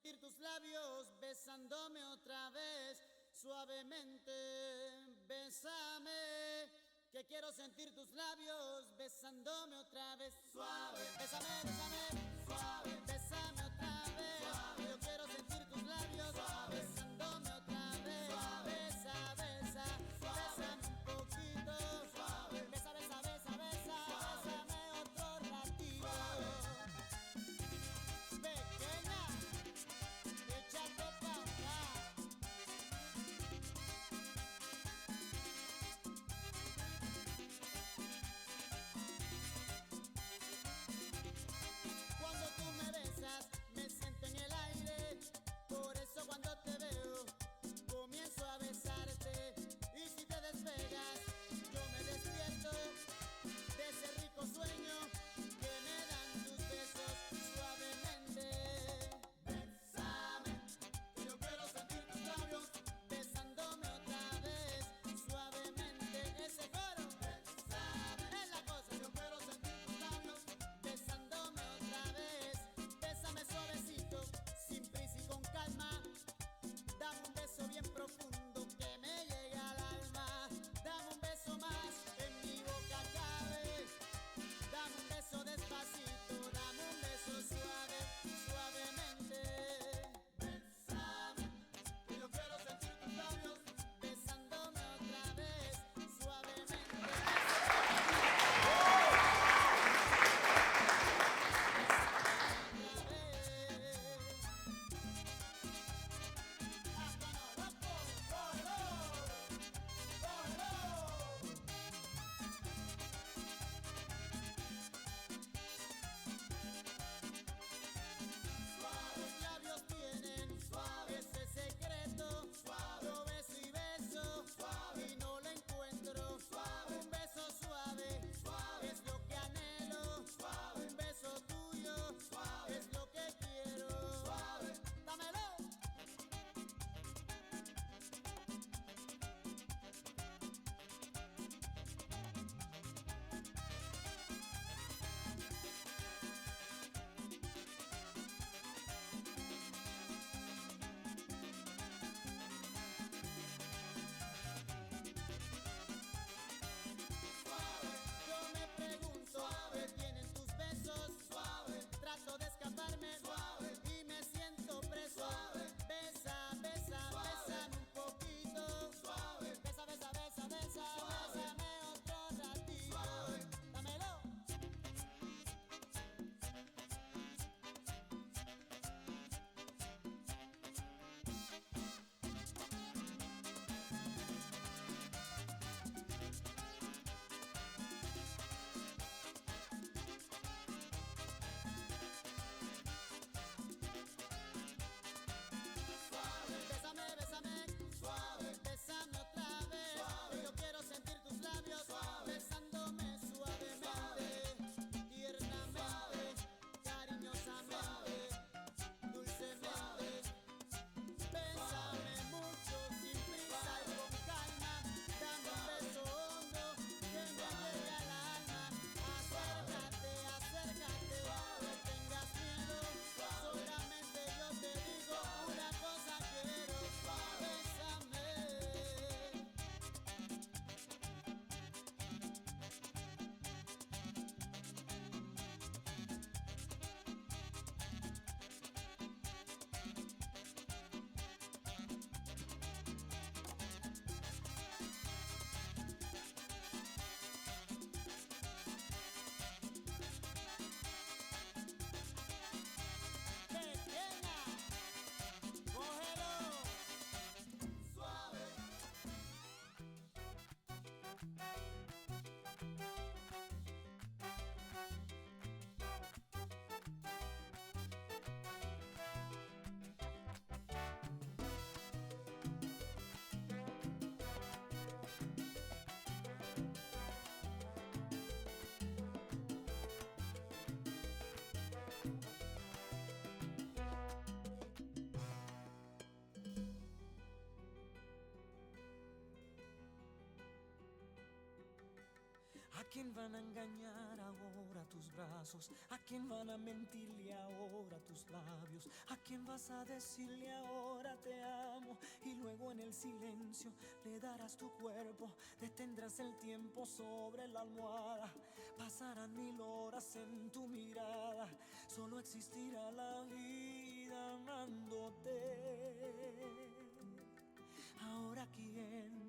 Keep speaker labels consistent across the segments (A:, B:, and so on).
A: sentir tus labios besándome otra vez, suavemente, bésame, que quiero sentir tus labios besándome otra vez, suave, bésame, bésame, suave, bésame otra vez, suave. Yo quiero sentir tus labios suave, besándome otra vez, suave, besa, besa, suave. Bésame un poquito, suave, besa, besa, besa, besa, suave. Bésame otro ratito, suave. Pequeña, échate pa' acá.
B: quién van a engañar ahora tus brazos? ¿A quién van a mentirle ahora tus labios? ¿A quién vas a decirle ahora te amo? Y luego en el silencio le darás tu cuerpo, detendrás el tiempo sobre la almohada. Pasarán 1000 horas en tu mirada, solo existirá la vida amándote. Ahora quién.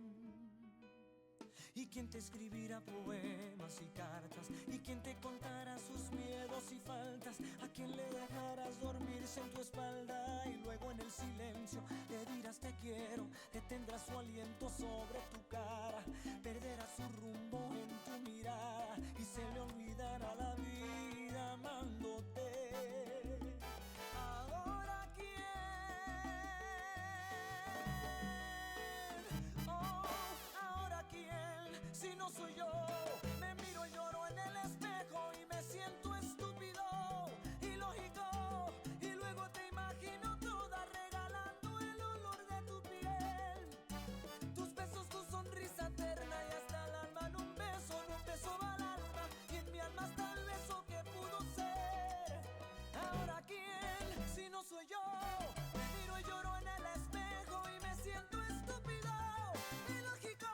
B: ¿Y quién te escribirá poemas y cartas? ¿Y quién te contará sus miedos y faltas? ¿A quién le dejarás dormirse en tu espalda? Y luego en el silencio le dirás te quiero, detendrás su aliento sobre tu cara, perderás su rumbo en tu mirada y se le olvidará la vida amándote. Ahora quién. Si no soy yo, me miro y lloro en el espejo y me siento estúpido, ilógico, y luego te imagino toda regalando el olor de tu piel, tus besos, tu sonrisa eterna y hasta el alma en un beso va al alma y en mi alma está el beso que pudo ser. Ahora quién, si no soy yo, me miro y lloro en el espejo y me siento estúpido, ilógico.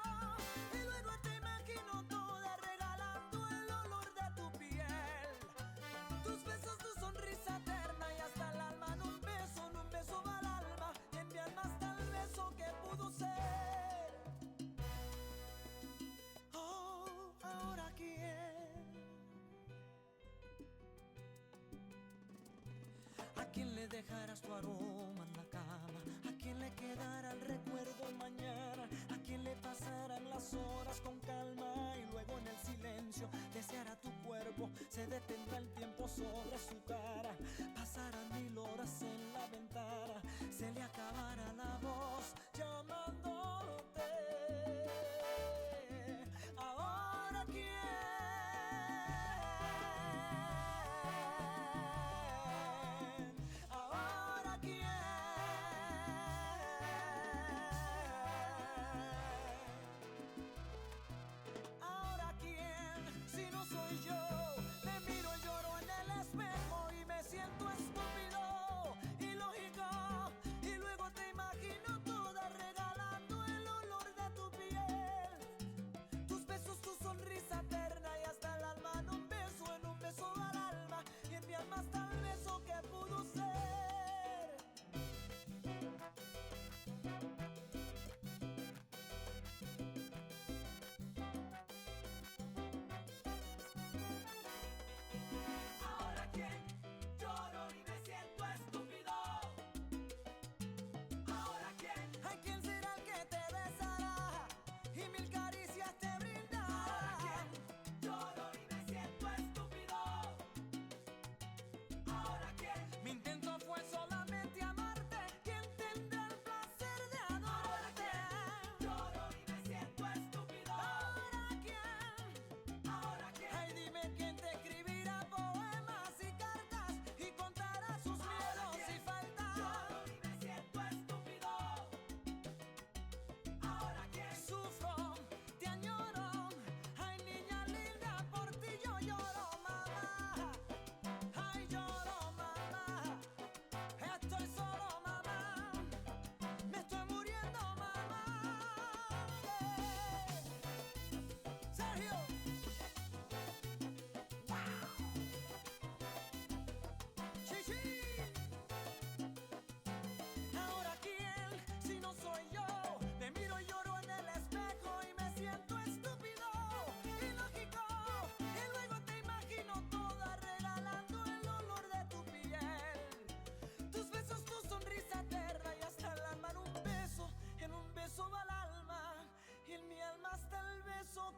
B: ¿A quién le dejarás tu aroma en la cama? ¿A quién le quedará el recuerdo mañana? ¿A quién le pasarán las horas con calma? Y luego en el silencio deseará tu cuerpo, se detendrá el tiempo sobre su cara. Pasarán 1000 horas en la ventana, se le acabará la voz llamándote. Ahora quién.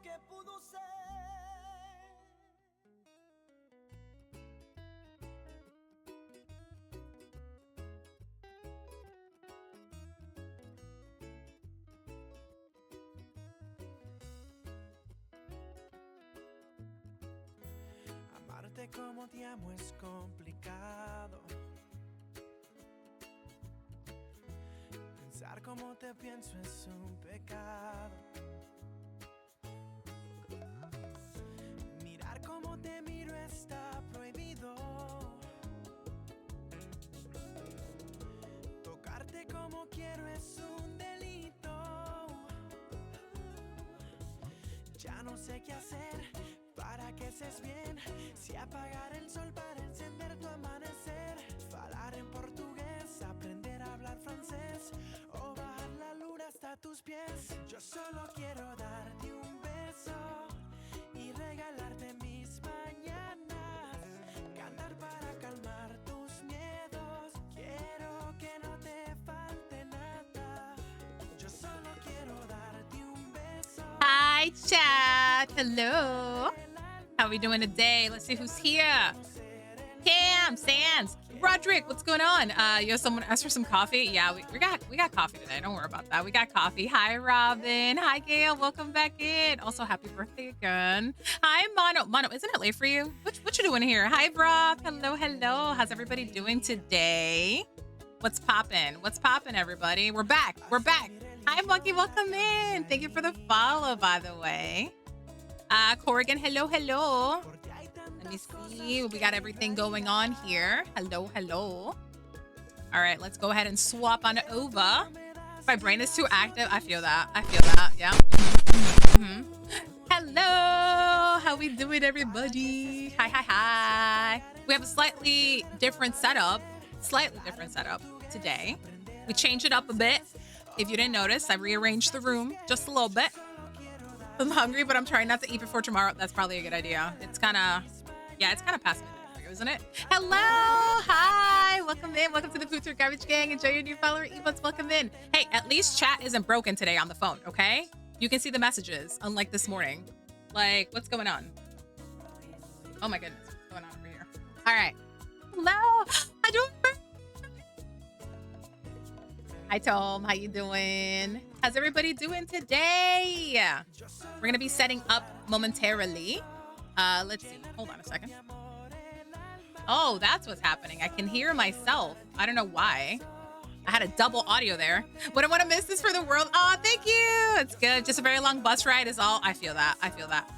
B: Que pudo ser.
C: Amarte como te amo es complicado. Pensar como te pienso es un pecado. te miro está prohibido. Tocarte como quiero es un delito. Ya no sé qué hacer para que estés bien. Si apagar el sol para encender tu amanecer. Falar en portugués, aprender a hablar francés. O bajar la luna hasta tus pies. Yo solo quiero darte un beso y regalarte mis mañanas. Cantar para calmar tus miedos. Quiero que no te falte nada. Yo solo quiero darte un beso.
D: Hi, chat. Hello. How are we doing today? Let's see who's here. Cam, Sans, Roderick, what's going on? Someone asked for some coffee. Yeah, we got coffee today. Don't worry about that. We got coffee. Hi, Robin. Hi, Gail. Welcome back in. Also, happy birthday again. Hi, Mono. Mono, isn't it late for you? What you doing here? Hi, Brock. Hello, hello. How's everybody doing today? What's poppin'? What's poppin', everybody? We're back. We're back. Hi, Monkey. Welcome in. Thank you for the follow, by the way. Corrigan, hello, hello. Let me see. We got everything going on here. Hello, hello. All right, let's go ahead and swap on over. My brain is too active. I feel that. I feel that. Yeah. Hello. How we doing, everybody? Hi, hi, hi. We have a slightly different setup. Today. We changed it up a bit. If you didn't notice, I rearranged the room just a little bit. I'm hungry, but I'm trying not to eat before tomorrow. That's probably a good idea. It's kind of past midnight for you, isn't it? Hello, hi, welcome in. Welcome to the Vtubing Garbage Gang. Enjoy your new follower emotes. Welcome in. Hey, at least chat isn't broken today on the phone, okay? You can see the messages, unlike this morning. Like, what's going on? Oh my goodness, what's going on over here? All right. Hello, Hi, Tom. How you doing? How's everybody doing today? We're gonna be setting up momentarily. Let's see. Hold on a second. Oh, that's what's happening. I can hear myself. I don't know why. I had a double audio there. Wouldn't want to miss this for the world. Oh, thank you. It's good. Just a very long bus ride is all. I feel that. I feel that.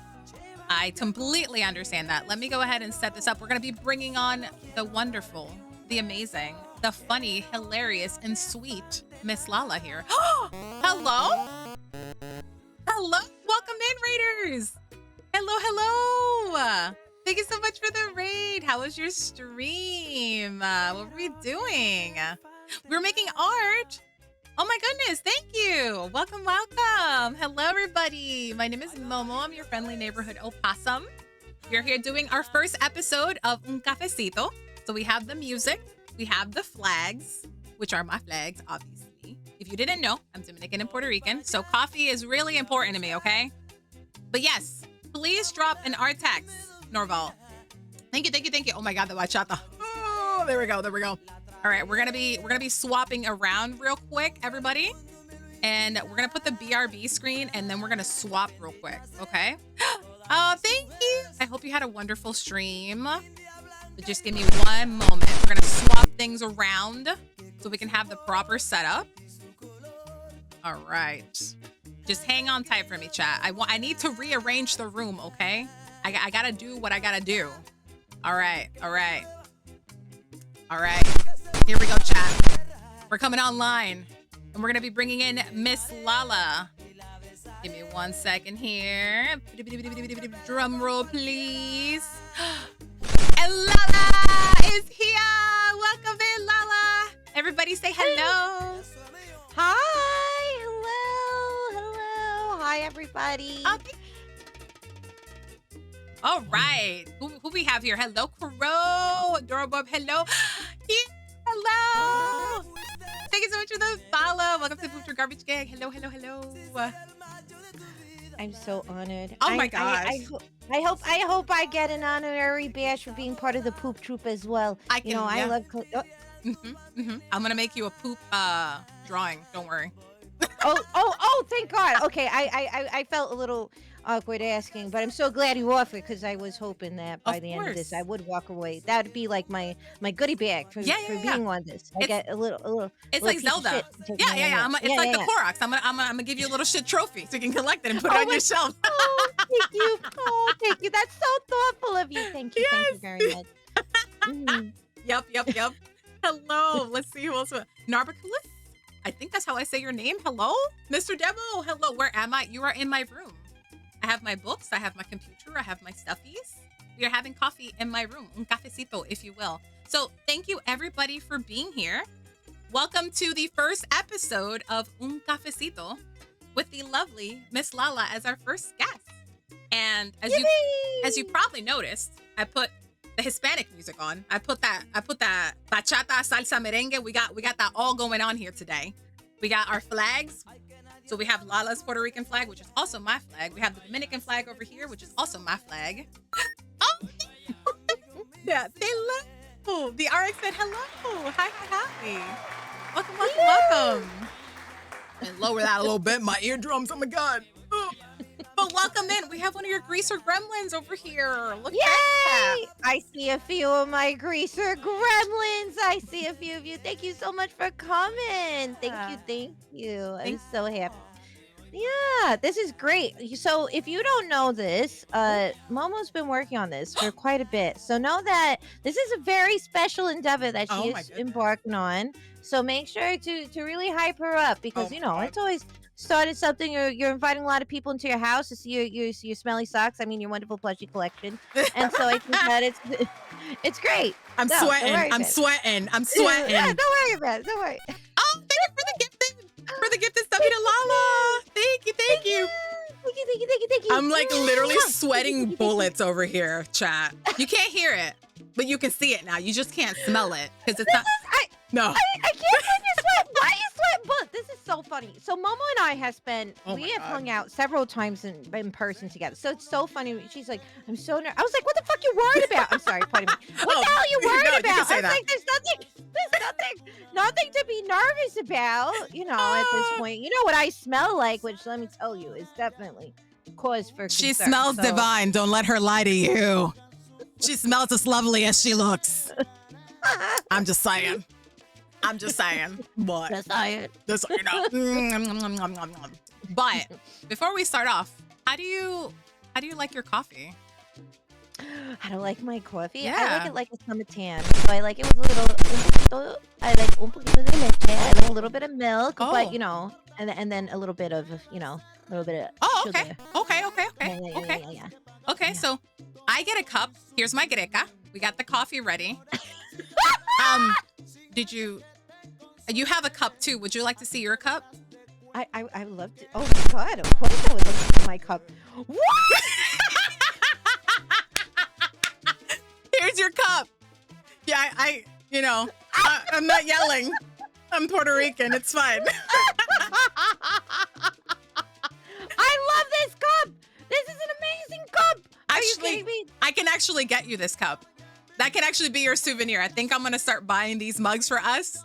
D: I completely understand that. Let me go ahead and set this up. We're gonna be bringing on the wonderful, the amazing, the funny, hilarious, and sweet MissLala here. Hello? Hello? Welcome in, Raiders. Hello, hello. Thank you so much for the raid. How was your stream? What were we doing? We were making art. Oh my goodness, thank you. Welcome, welcome. Hello, everybody. My name is Momo. I'm your friendly neighborhood opossum. We're here doing our first episode of Un Cafecito. So we have the music. We have the flags, which are my flags, obviously. If you didn't know, I'm Dominican and Puerto Rican, so coffee is really important to me, okay? But yes, please drop an art text, Norval. Thank you, thank you, thank you. Oh my God, the bachata. Oh, there we go, there we go. All right, we're gonna be swapping around real quick, everybody, and we're gonna put the BRB screen, and then we're gonna swap real quick, okay? Oh, thank you. I hope you had a wonderful stream. But just give me one moment. We're gonna swap things around so we can have the proper setup. All right. Just hang on tight for me, chat. I need to rearrange the room, okay? I gotta do what I gotta do. All right, all right. All right, here we go, chat. We're coming online, and we're gonna be bringing in MissLala. Give me 1 second here. Drum roll, please. And Lala is here. Welcome in, Lala. Everybody say hello.
E: Hi, hello. Hi, everybody.
D: All right. Who we have here? Hello, Crow. Dorobob, hello. Hello. Thank you so much for the follow. Welcome to the Vtubing Garbage Gang. Hello, hello, hello.
E: I'm so honored.
D: Oh my gosh.
E: I hope I get an honorary badge for being part of the poop troop as well. I love.
D: I'm gonna make you a poop drawing. Don't worry.
E: oh! Thank God. Okay, I felt a little awkward asking, but I'm so glad you offered because I was hoping that by the end of this I would walk away. That would be like my goodie bag for being on this. I get a little.
D: It's like Zelda. Yeah. It's like the Koroks. I'm gonna give you a little shit trophy so you can collect it and put it on your shelf.
E: Thank you. Thank you. That's so thoughtful of you. Thank you very much.
D: Yep. Hello. Let's see who else. Narbaculus? I think that's how I say your name. Hello? Mr. Demo, hello. Where am I? You are in my room. I have my books. I have my computer. I have my stuffies. We are having coffee in my room. Un cafecito, if you will. So thank you, everybody, for being here. Welcome to the first episode of Un Cafecito with the lovely MissLala as our first guest. And as you probably noticed, I put the Hispanic music on. I put that bachata, salsa, merengue. We got that all going on here today. We got our flags. So we have Lala's Puerto Rican flag, which is also my flag. We have the Dominican flag over here, which is also my flag. Oh, yeah, they love. The RX said hello. Hi. Welcome. And lower that a little bit. My eardrums. Oh my God. But welcome in. We have one of your greaser gremlins over here. Look at that.
E: I see a few of my greaser gremlins. I see a few of you. Thank you so much for coming. Thank you. I'm so happy. Yeah, this is great. So if you don't know this, Momo's been working on this for quite a bit. So know that this is a very special endeavor that she is embarking on. So make sure to really hype her up because, it's always started something. You're inviting a lot of people into your house to see your smelly socks. I mean, your wonderful plushie collection. And so I think that it's great.
D: I'm sweating. Yeah, don't
E: worry about it. Don't worry.
D: Oh, thank you for the gifted. For the gifted stuff, Lala. Thank you.
E: Thank you.
D: I'm like literally sweating bullets over here, chat. You can't hear it, but you can see it now. You just can't smell it because it's not. No.
E: I can't find your sweat. Why are you sweating? But this is so funny. So Momo and I have hung out several times in person together. So it's so funny. She's like, I'm so nervous. I was like, what the fuck you worried about? I'm sorry, pardon me. What the hell are you worried about? I was like, there's nothing to be nervous about, at this point. You know what I smell like, which let me tell you is definitely cause for concern.
D: She smells divine. Don't let her lie to you. She smells as lovely as she looks. I'm just saying. What? Just so you know. But before we start off, how do you like your coffee?
E: I don't like my coffee.
D: Yeah.
E: I like it like a summertan. So I like it with I like un poquito de leche. I like a little bit of milk, but and then a little bit of a little bit of
D: okay.
E: sugar.
D: Yeah. Okay, so I get a cup. Here's my greca. We got the coffee ready. You have a cup too. Would you like to see your cup?
E: I love to. Oh my God, of course I would love to see my cup. What?
D: Here's your cup. Yeah, I'm not yelling. I'm Puerto Rican. It's fine.
E: I love this cup. This is an amazing cup. Are you kidding me?
D: I can actually get you this cup. That can actually be your souvenir. I think I'm going to start buying these mugs for us.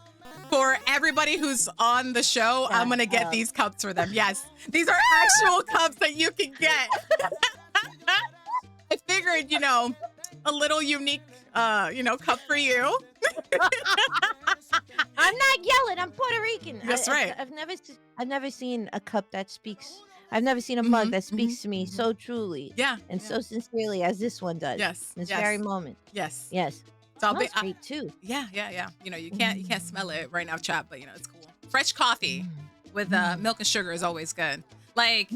D: For everybody who's on the show, I'm going to get these cups for them. Yes, these are actual cups that you can get. I figured, a little unique, cup for you.
E: I'm not yelling. I'm Puerto Rican.
D: That's right.
E: I've never seen a cup that speaks. I've never seen a mug that speaks to me so truly, and so sincerely as this one does.
D: Yes,
E: this very moment.
D: Yes.
E: So I'll be great too.
D: Yeah. You can't smell it right now, chat, but it's cool. Fresh coffee with milk and sugar is always good. Like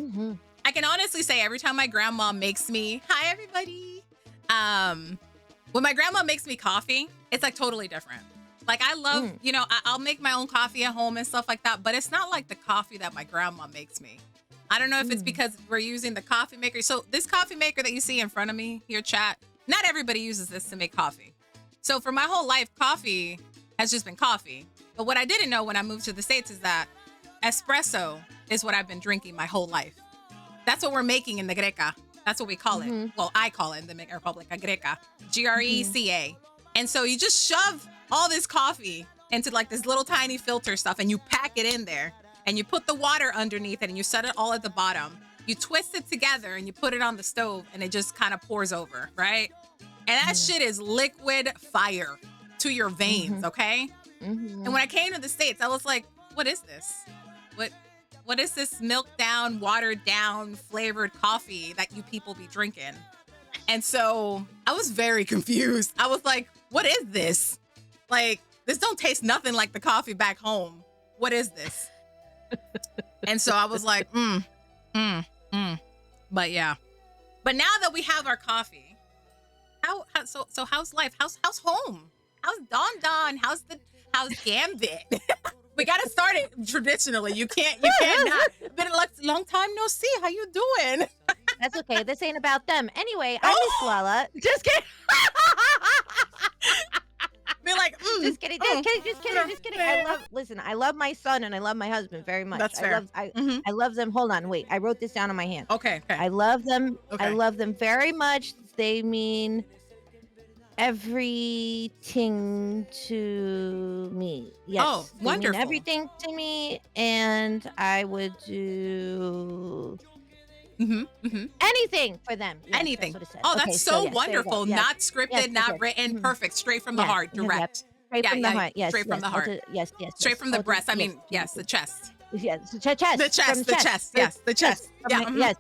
D: I can honestly say, every time my grandma makes me, hi everybody. When my grandma makes me coffee, it's like totally different. Like I love, I'll make my own coffee at home and stuff like that, but it's not like the coffee that my grandma makes me. I don't know if it's because we're using the coffee maker. So this coffee maker that you see in front of me here, chat, not everybody uses this to make coffee. So for my whole life, coffee has just been coffee. But what I didn't know when I moved to the States is that espresso is what I've been drinking my whole life. That's what we're making in the greca. That's what we call it. Well, I call it in the Dominican Republic, a greca, Greca. And so you just shove all this coffee into like this little tiny filter stuff and you pack it in there. And you put the water underneath it and you set it all at the bottom. You twist it together and you put it on the stove and it just kind of pours over, right? And that shit is liquid fire to your veins, okay? And when I came to the States, I was like, what is this? What is this milk down, watered down, flavored coffee that you people be drinking? And so I was very confused. I was like, what is this? Like, this don't taste nothing like the coffee back home. What is this? And so I was like, But yeah. But now that we have our coffee, so how's life? How's home? How's Don? How's Gambit? We gotta start it traditionally. You can't not. Been a long time no see. How you doing?
E: That's okay. This ain't about them. Anyway, I'm MissLala. Just kidding.
D: Be like,
E: just kidding. I love my son and I love my husband very much.
D: That's fair.
E: I love them. Hold on, wait. I wrote this down on my hand.
D: Okay.
E: I love them.
D: Okay.
E: I love them very much. They mean everything to me. Yes.
D: Oh,
E: they
D: wonderful.
E: mean everything to me, and I would do anything for them. Yes,
D: anything.
E: That's what it said.
D: Oh,
E: Okay,
D: that's so
E: yes,
D: wonderful.
E: yes.
D: Not scripted,
E: Yes,
D: not
E: okay.
D: written. Perfect. Straight from the heart. Direct.
E: Straight from the heart. Yes.
D: Straight from the heart.
E: Yes.
D: Straight from the breast. I mean, yes, the chest.
E: Yes, the chest.
D: The chest. Yes, the chest. Yeah.
E: Yes.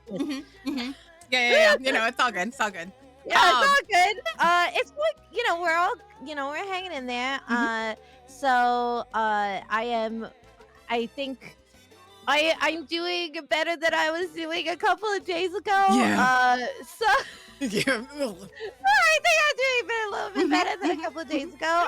D: Yeah. You know, it's all good. It's all good.
E: Yeah, it's all good. It's like, we're all, we're hanging in there. So I think I'm doing better than I was doing a couple of days ago.
D: Yeah.
E: I think I'm doing a little bit better than a couple of days ago.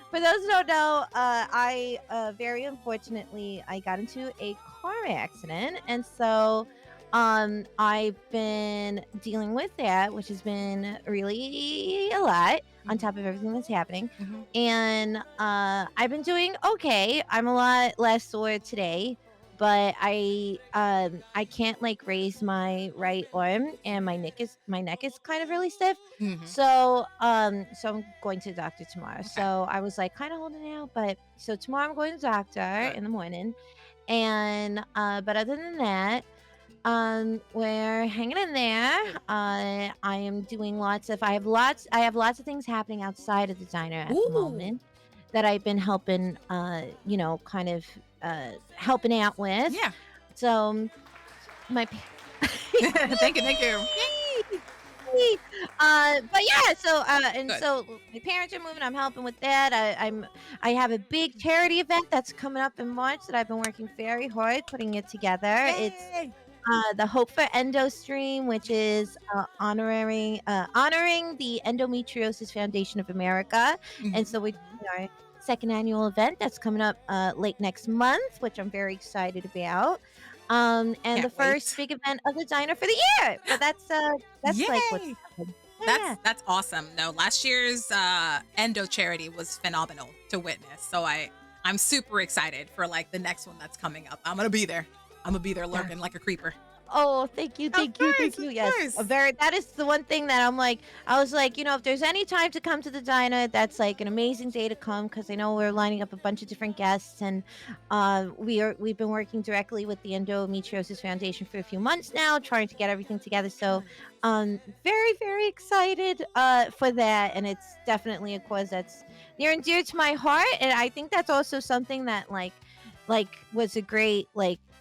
E: For those who don't know, I very unfortunately I got into a car accident, and so I've been dealing with that, which has been really a lot on top of everything that's happening. And I've been doing okay. I'm a lot less sore today, but I can't like raise my right arm, and my neck is kind of really stiff. So I'm going to the doctor tomorrow. Okay. So I was like kind of holding out, but so tomorrow I'm going to the doctor in the morning, and but other than that, we're hanging in there. I am doing I have lots of things happening outside of the diner at the moment that I've been helping kind of helping out with.
D: Yeah.
E: So my
D: thank you.
E: But yeah, so
D: Good.
E: so my parents are moving. I'm helping with that. I have a big charity event that's coming up in March that I've been working very hard putting it together.
D: Yay.
E: It's the Hope for Endo stream, which is honoring the Endometriosis Foundation of America. And so we're doing our second annual event that's coming up late next month, which I'm very excited about. And
D: Can't
E: the first big event of the diner for the year. So that's
D: Yay.
E: like what's happening.
D: That's awesome. No, last year's endo charity was phenomenal to witness. So I'm super excited for like the next one that's coming up. I'm gonna be there lurking like a creeper.
E: Oh, thank you. Yes, that is the one thing that I was like, if there's any time to come to the diner, that's like an amazing day to come, because I know we're lining up a bunch of different guests, and we've been working directly with the Endometriosis Foundation for a few months now, trying to get everything together. So, very, very excited for that, and it's definitely a cause that's near and dear to my heart, and I think that's also something that like was a great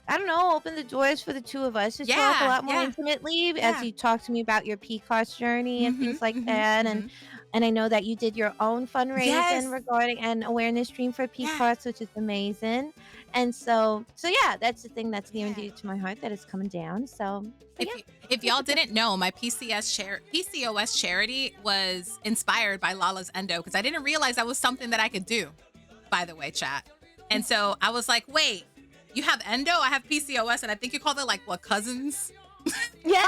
E: I don't know, open the doors for the two of us to talk a lot more intimately as you talk to me about your PCOS journey and things like that. And I know that you did your own fundraising regarding an awareness stream for PCOS, which is amazing. And so yeah, that's the thing that's near and dear to my heart that is coming down. So
D: if y'all didn't know, my PCOS charity was inspired by Lala's Endo, because I didn't realize that was something that I could do, by the way, chat. And so I was like, wait, you have endo, I have PCOS, and I think you call it like what, cousins?
E: Yeah.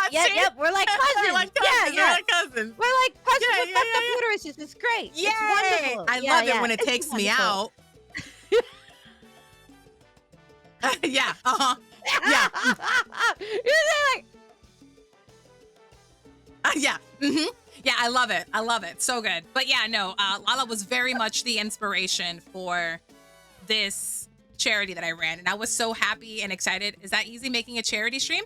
E: We're like cousins.
D: We're like cousins.
E: Yeah.
D: We're like cousins.
E: We're like cousins with fucked up uteruses. It's great.
D: Yay!
E: It's wonderful.
D: I love it when it takes me out. Yeah. Yeah. Yeah, I love it. So good. But yeah, no, Lala was very much the inspiration for this charity that I ran, and I was so happy and excited. Is that easy, making a charity stream?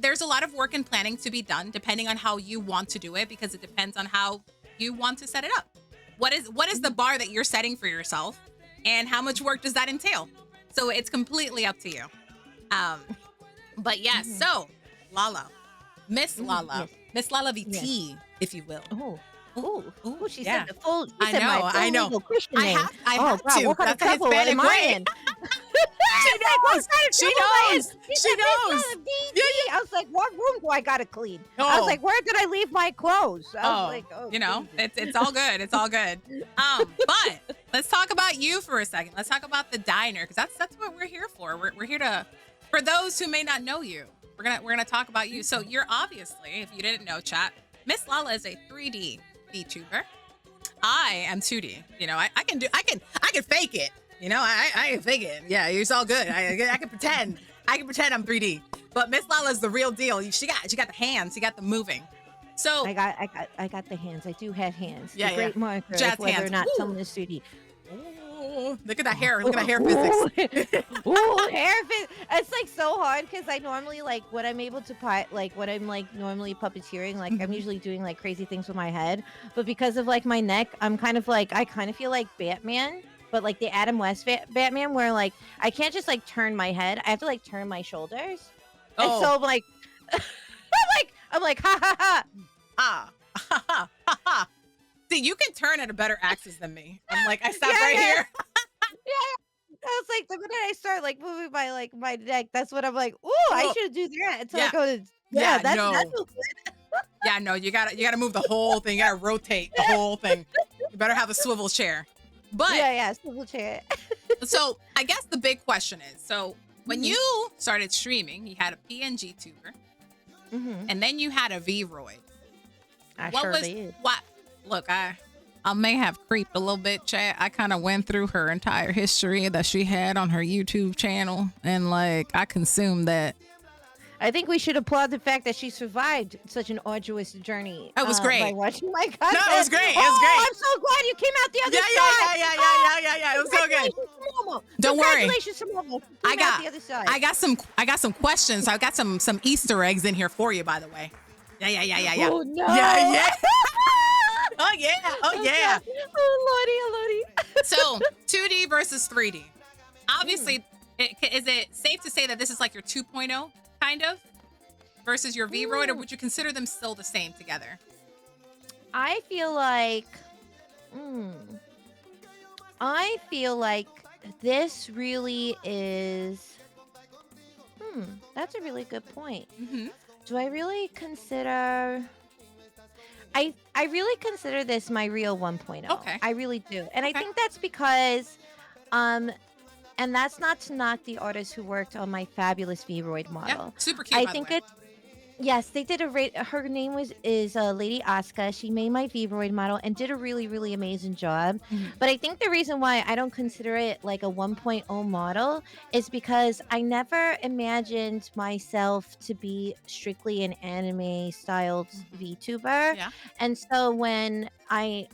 D: There's a lot of work and planning to be done, depending on how you want to do it, because it depends on how you want to set it up. What is the bar that you're setting for yourself, and how much work does that entail? So it's completely up to you. But yes, so Lala, MissLala, MissLalaVT, if you will.
E: Oh, she
D: yeah.
E: said the full.
D: I know.
E: I
D: have
E: God,
D: to.
E: what kind of
D: That's a
E: trouble am
D: Hispanic
E: I
D: way.
E: in?
D: She knows. She knows.
E: I was like, what room do I gotta clean? I was like, where did I leave my clothes? I was like,
D: you know, it's all good. It's all good. But let's talk about you for a second. Let's talk about the diner, because that's what we're here for. We're here to, for those who may not know you, we're gonna talk about you. So you're obviously, if you didn't know, chat, MissLala is a 3D VTuber. I am 2D. You know, I can fake it. You know, I can fake it. Yeah, it's all good. I can pretend. I can pretend I'm 3D. But MissLala is the real deal. She got the hands. She got the moving. So
E: I got the hands. I do have hands.
D: Yeah,
E: the great marker
D: Jazz
E: of whether
D: hands.
E: or not
D: Ooh.
E: someone is 3D.
D: Ooh, look at that hair. Look at that hair physics.
E: Ooh, hair physics. It's like so hard because I normally like when I'm able to when I'm like normally puppeteering, like I'm usually doing like crazy things with my head. But because of like my neck, I'm kind of like, I kind of feel like Batman, but like the Adam West Batman, where like I can't just like turn my head. I have to like turn my shoulders. And so I'm like, I'm like, ha ha ha.
D: Ha ha ha. See, you can turn at a better axis than me. I'm like, I stop right here.
E: I was like, the minute I start like moving my neck, that's what I'm like, ooh, I should do that until I go to that's good.
D: Yeah, no, you gotta move the whole thing. You gotta rotate the whole thing. You better have a swivel chair. But
E: swivel chair.
D: So I guess the big question is, so when you started streaming, you had a PNG tuber, and then you had a Vroid. Look, I may have creeped a little bit, chat. I kind of went through her entire history that she had on her YouTube channel, and like I consumed that.
E: I think we should applaud the fact that she survived such an arduous journey.
D: It was great.
E: By watching my content.
D: No, it was great. It was great.
E: I'm so glad you came out the other side.
D: Yeah. It was so good. Don't worry.
E: Congratulations to Momo. I got the other side.
D: I got some questions. I got some Easter eggs in here for you, by the way. Yeah.
E: Oh no.
D: Yeah. Oh yeah.
E: Oh lordy.
D: So 2D versus 3D. Obviously, is it safe to say that this is like your 2.0 kind of versus your Vroid, or would you consider them still the same together?
E: I feel like this really is. That's a really good point. Do I really consider? I really consider this my real 1.0.
D: Okay.
E: I really do. And I think that's because and that's not to knock the artists who worked on my fabulous Vroid model.
D: Yeah, super cute.
E: I think yes, they did her name is Lady Asuka. She made my Vroid model and did a really, really amazing job. But I think the reason why I don't consider it like a 1.0 model is because I never imagined myself to be strictly an anime styled VTuber.
D: Yeah.
E: And so when I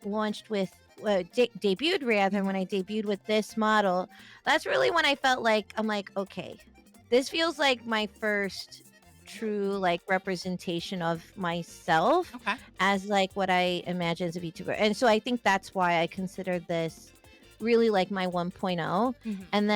E: launched with debuted with this model, that's really when I felt like I'm like, okay, this feels like my first true like representation of myself as like what I imagine as a VTuber. And so I think that's why I consider this really like my 1.0. And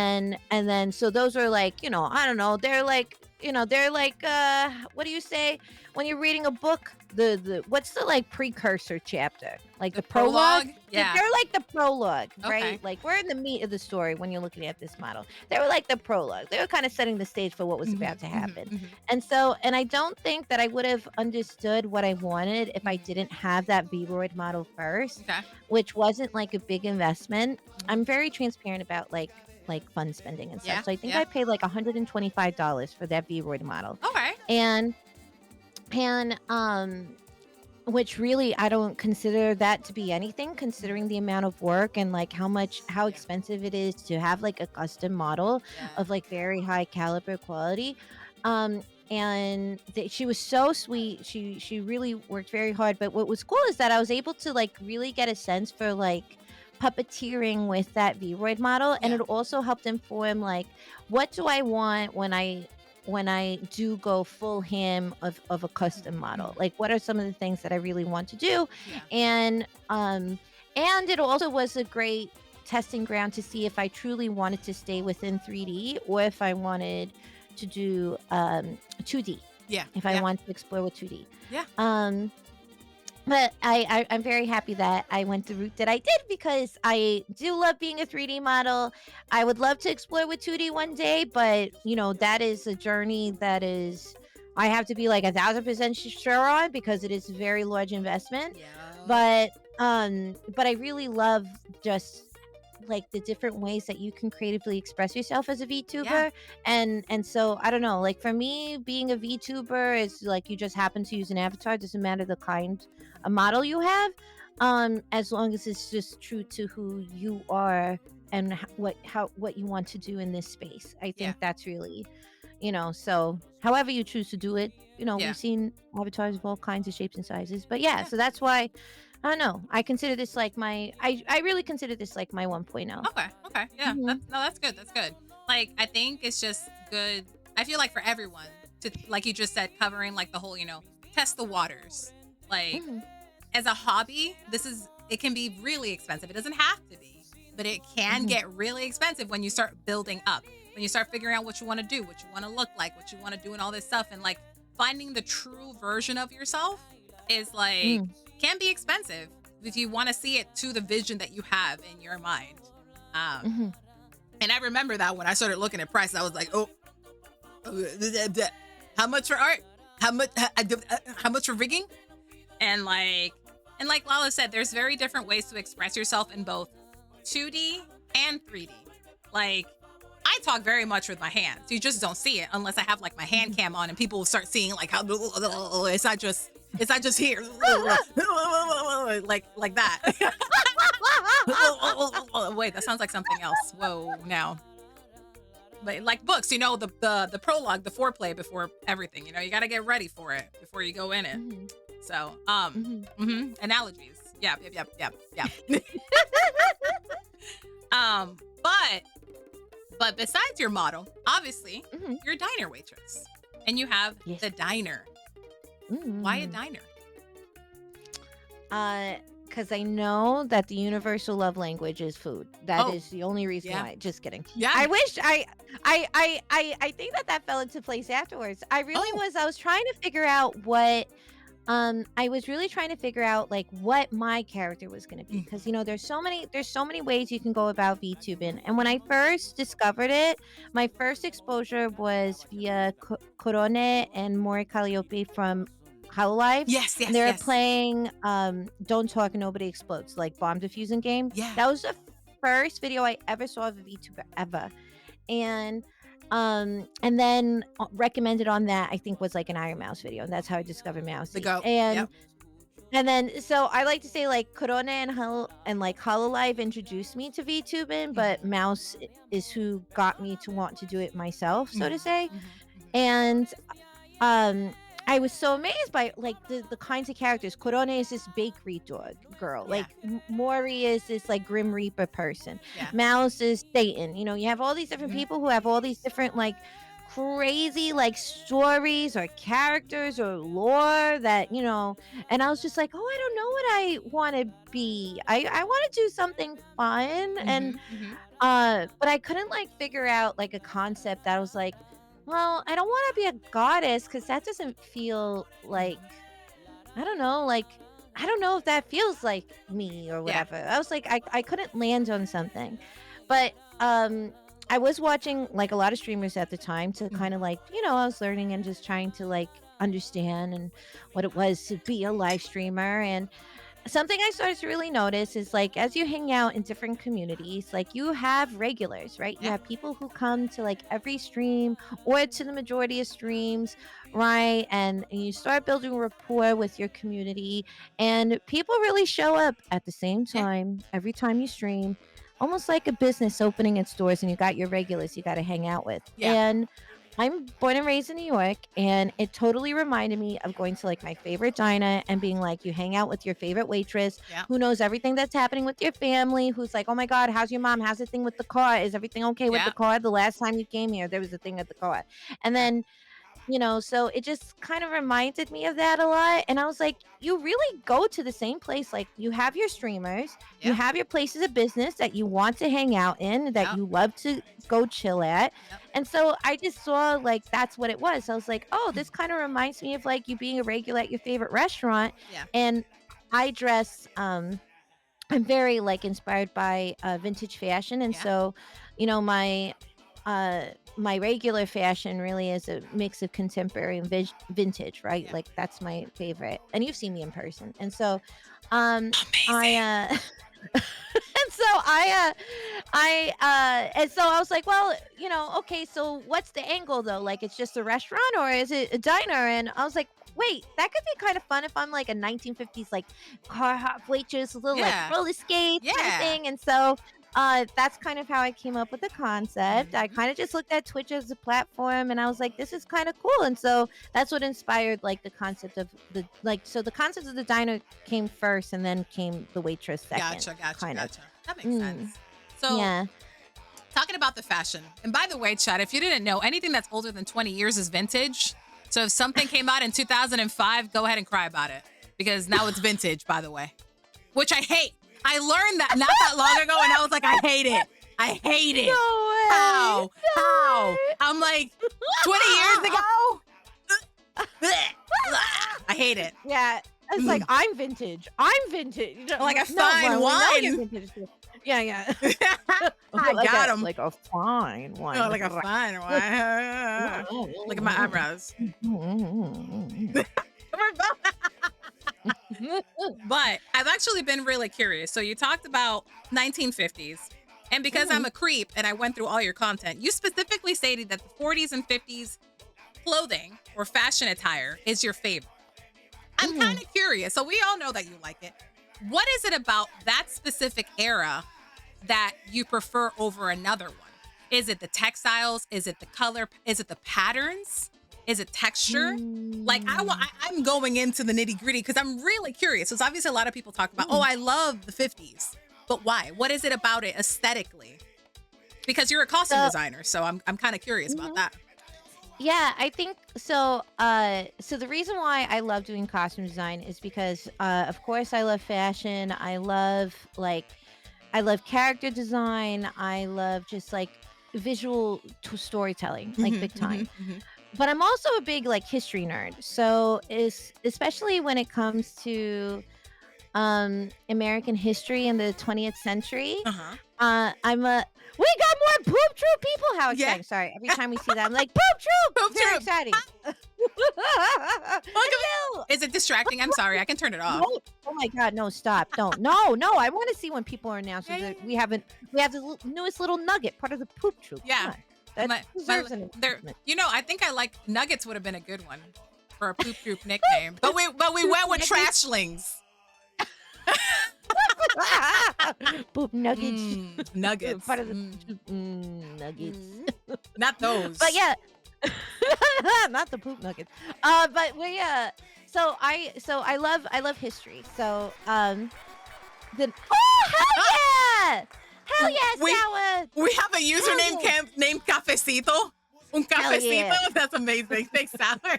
E: then so those are like, you know, I don't know, they're like what do you say when you're reading a book, the what's the like precursor chapter, like the prologue?
D: Yeah,
E: they're like the prologue, right? Like we're in the meat of the story when you're looking at this model. They were like the prologue. They were kind of setting the stage for what was about to happen. And I don't think that I would have understood what I wanted if I didn't have that Vroid model first, which wasn't like a big investment. I'm very transparent about like fund spending and stuff. So I think I paid like $125 for that Vroid model.
D: Okay.
E: And which really I don't consider that to be anything, considering the amount of work and like how expensive it is to have like a custom model of like very high caliber quality. And she was so sweet. She really worked very hard. But what was cool is that I was able to like really get a sense for like puppeteering with that Vroid model, and it also helped inform like what do I want when I do go full ham of a custom model. Like what are some of the things that I really want to do? And it also was a great testing ground to see if I truly wanted to stay within 3D or if I wanted to do 2D.
D: Yeah.
E: if I want to explore with 2D.
D: Yeah.
E: But I'm very happy that I went the route that I did, because I do love being a 3D model. I would love to explore with 2D one day, but that is a journey that is I have to be like 1,000% sure on, because it is a very large investment.
D: Yeah.
E: But I really love just like the different ways that you can creatively express yourself as a VTuber.
D: Yeah.
E: And so I don't know, like for me, being a VTuber is like you just happen to use an avatar. It doesn't matter the kind of model you have, as long as it's just true to who you are and what you want to do in this space. I think that's really, so however you choose to do it, we've seen avatars of all kinds of shapes and sizes. But so that's why I don't know. I consider this like I really consider this like my 1.0.
D: Okay. Yeah. That's good. That's good. Like, I think it's just good. I feel like for everyone to, like you just said, covering like the whole, test the waters. Like, as a hobby, it can be really expensive. It doesn't have to be, but it can get really expensive when you start building up, when you start figuring out what you want to do, what you want to look like, what you want to do, and all this stuff. And like finding the true version of yourself is like, can be expensive if you want to see it to the vision that you have in your mind. And I remember that when I started looking at prices, I was like, how much for art? How much for rigging? And like Lala said, there's very different ways to express yourself in both 2D and 3D. Like, I talk very much with my hands. You just don't see it unless I have like my hand cam on, and people will start seeing like how it's not just here like that. Wait, that sounds like something else. Whoa, now. But like books, the prologue, the foreplay before everything, you got to get ready for it before you go in it. So, analogies. Yeah. But besides your model, obviously, you're a diner waitress, and you have the diner. Why a diner?
E: Because I know that the universal love language is food. That is the only reason why. Just kidding.
D: Yeah.
E: I wish I think that fell into place afterwards. I really was. I was trying to figure out what. I was really trying to figure out like what my character was going to be, because there's so many ways you can go about VTubing. And when I first discovered it, my first exposure was via Corone and Mori Calliope from Hololive.
D: Yes.
E: They were playing Don't Talk and Nobody Explodes, like bomb defusing game.
D: Yeah.
E: That was the first video I ever saw of a VTuber ever. And then recommended on that, I think, was like an Iron Mouse video, and that's how I discovered Mouse. And then so I like to say like Corone and like Hololive introduced me to VTubing, but Mouse is who got me to want to do it myself, so to say. And I was so amazed by like the kinds of characters. Corone is this bakery girl. Like Mori is this like Grim Reaper person. Mouse is Satan. You have all these different people who have all these different like crazy like stories or characters or lore that, and I was just like, I don't know what I want to be. I want to do something fun. And but I couldn't like figure out like a concept that was like, well, I don't want to be a goddess, because that doesn't feel like, I don't know if that feels like me or whatever. I was like, I couldn't land on something. But I was watching like a lot of streamers at the time to kind of like, I was learning and just trying to like understand and what it was to be a live streamer. And something I started to really notice is like, as you hang out in different communities, like you have regulars, right? You have people who come to like every stream or to the majority of streams, right? And you start building rapport with your community, and people really show up at the same time every time you stream, almost like a business opening its doors, and you got your regulars you got to hang out with. And I'm born and raised in New York, and it totally reminded me of going to like my favorite diner and being like, you hang out with your favorite waitress who knows everything that's happening with your family, who's like, oh my God, how's your mom? How's the thing with the car? Is everything okay with the car? The last time you came here, there was a thing at the car. And then So it just kind of reminded me of that a lot. And I was like, you really go to the same place. Like, you have your streamers, you
D: Yep.
E: have your places of business that you want to hang out in, that
D: Yep.
E: you love to go chill at.
D: Yep.
E: And so I just saw like that's what it was. I was like, oh, this kind of reminds me of like you being a regular at your favorite restaurant.
D: Yeah.
E: And I dress I'm very like inspired by vintage fashion, and
D: Yeah.
E: so my my regular fashion really is a mix of contemporary and vintage, right?
D: Yeah.
E: Like that's my favorite, and you've seen me in person, and so um I and so and so I was like, well, okay, so what's the angle though? Like, it's just a restaurant or is it a diner? And I was like, wait, that could be kind of fun if I'm like a 1950s like car hop waitress, a little
D: Yeah.
E: like roller skates kind of
D: Yeah.
E: thing. And so that's kind of how I came up with the concept. I kind of just looked at Twitch as a platform, and I was like, this is kind of cool. And so that's what inspired like the concept of the so the concept of the diner came first, and then came the waitress second.
D: Gotcha. That makes sense. So
E: Yeah.
D: talking about the fashion, and by the way, Chad, if you didn't know, anything that's older than 20 years is vintage. So if something came out in 2005, go ahead and cry about it, because now it's vintage, by the way, which I hate. I learned that not that long ago, and I was like, I hate it. I hate it.
E: No way.
D: How? How? I'm like, 20 years ago? I hate it.
E: Yeah. It's like, I'm vintage. I'm vintage.
D: Like a
E: No,
D: fine
E: well, we know
D: wine.
E: you're vintage too. Yeah.
D: I got him.
E: Like a fine wine.
D: Oh, like a fine wine. Look at my eyebrows. But I've actually been really curious. So you talked about 1950s, and because I'm a creep and I went through all your content, you specifically stated that the 40s and 50s clothing or fashion attire is your favorite. I'm kind of curious. So we all know that you like it. What is it about that specific era that you prefer over another one? Is it the textiles? Is it the color? Is it the patterns? Is it texture? Like I'm going into the nitty gritty because I'm really curious. Because obviously a lot of people talk about, oh, I love the 50s, but why? What is it about it aesthetically? Because you're a costume designer, so I'm kind of curious about that.
E: Yeah, I think so. So the reason why I love doing costume design is because, of course, I love fashion. I love character design. I love just like visual storytelling, like big time. But I'm also a big like history nerd. So especially when it comes to American history in the 20th century. We got more Poop Troop people. How exciting. Yeah. Sorry. Every time we see that, I'm like, Poop Troop.
D: Poop
E: Very
D: Troop.
E: exciting.
D: Is it distracting? I'm sorry. I can turn it off.
E: No. Oh my God. No, stop. Don't. No. I want to see when people are announcing that we have the newest little nugget, part of the Poop Troop.
D: Yeah.
E: That deserves an announcement.
D: I think Nuggets would have been a good one for a Poop Troop nickname. But we went with Trashlings.
E: Poop nuggets.
D: Nuggets.
E: Part of the nuggets.
D: Not those.
E: But yeah. Not the poop nuggets. But yeah. So I love history. So hell yeah! Hell yeah, Sour!
D: We have a username named Cafecito. Un cafecito. Yeah. That's amazing. Thanks, Sour.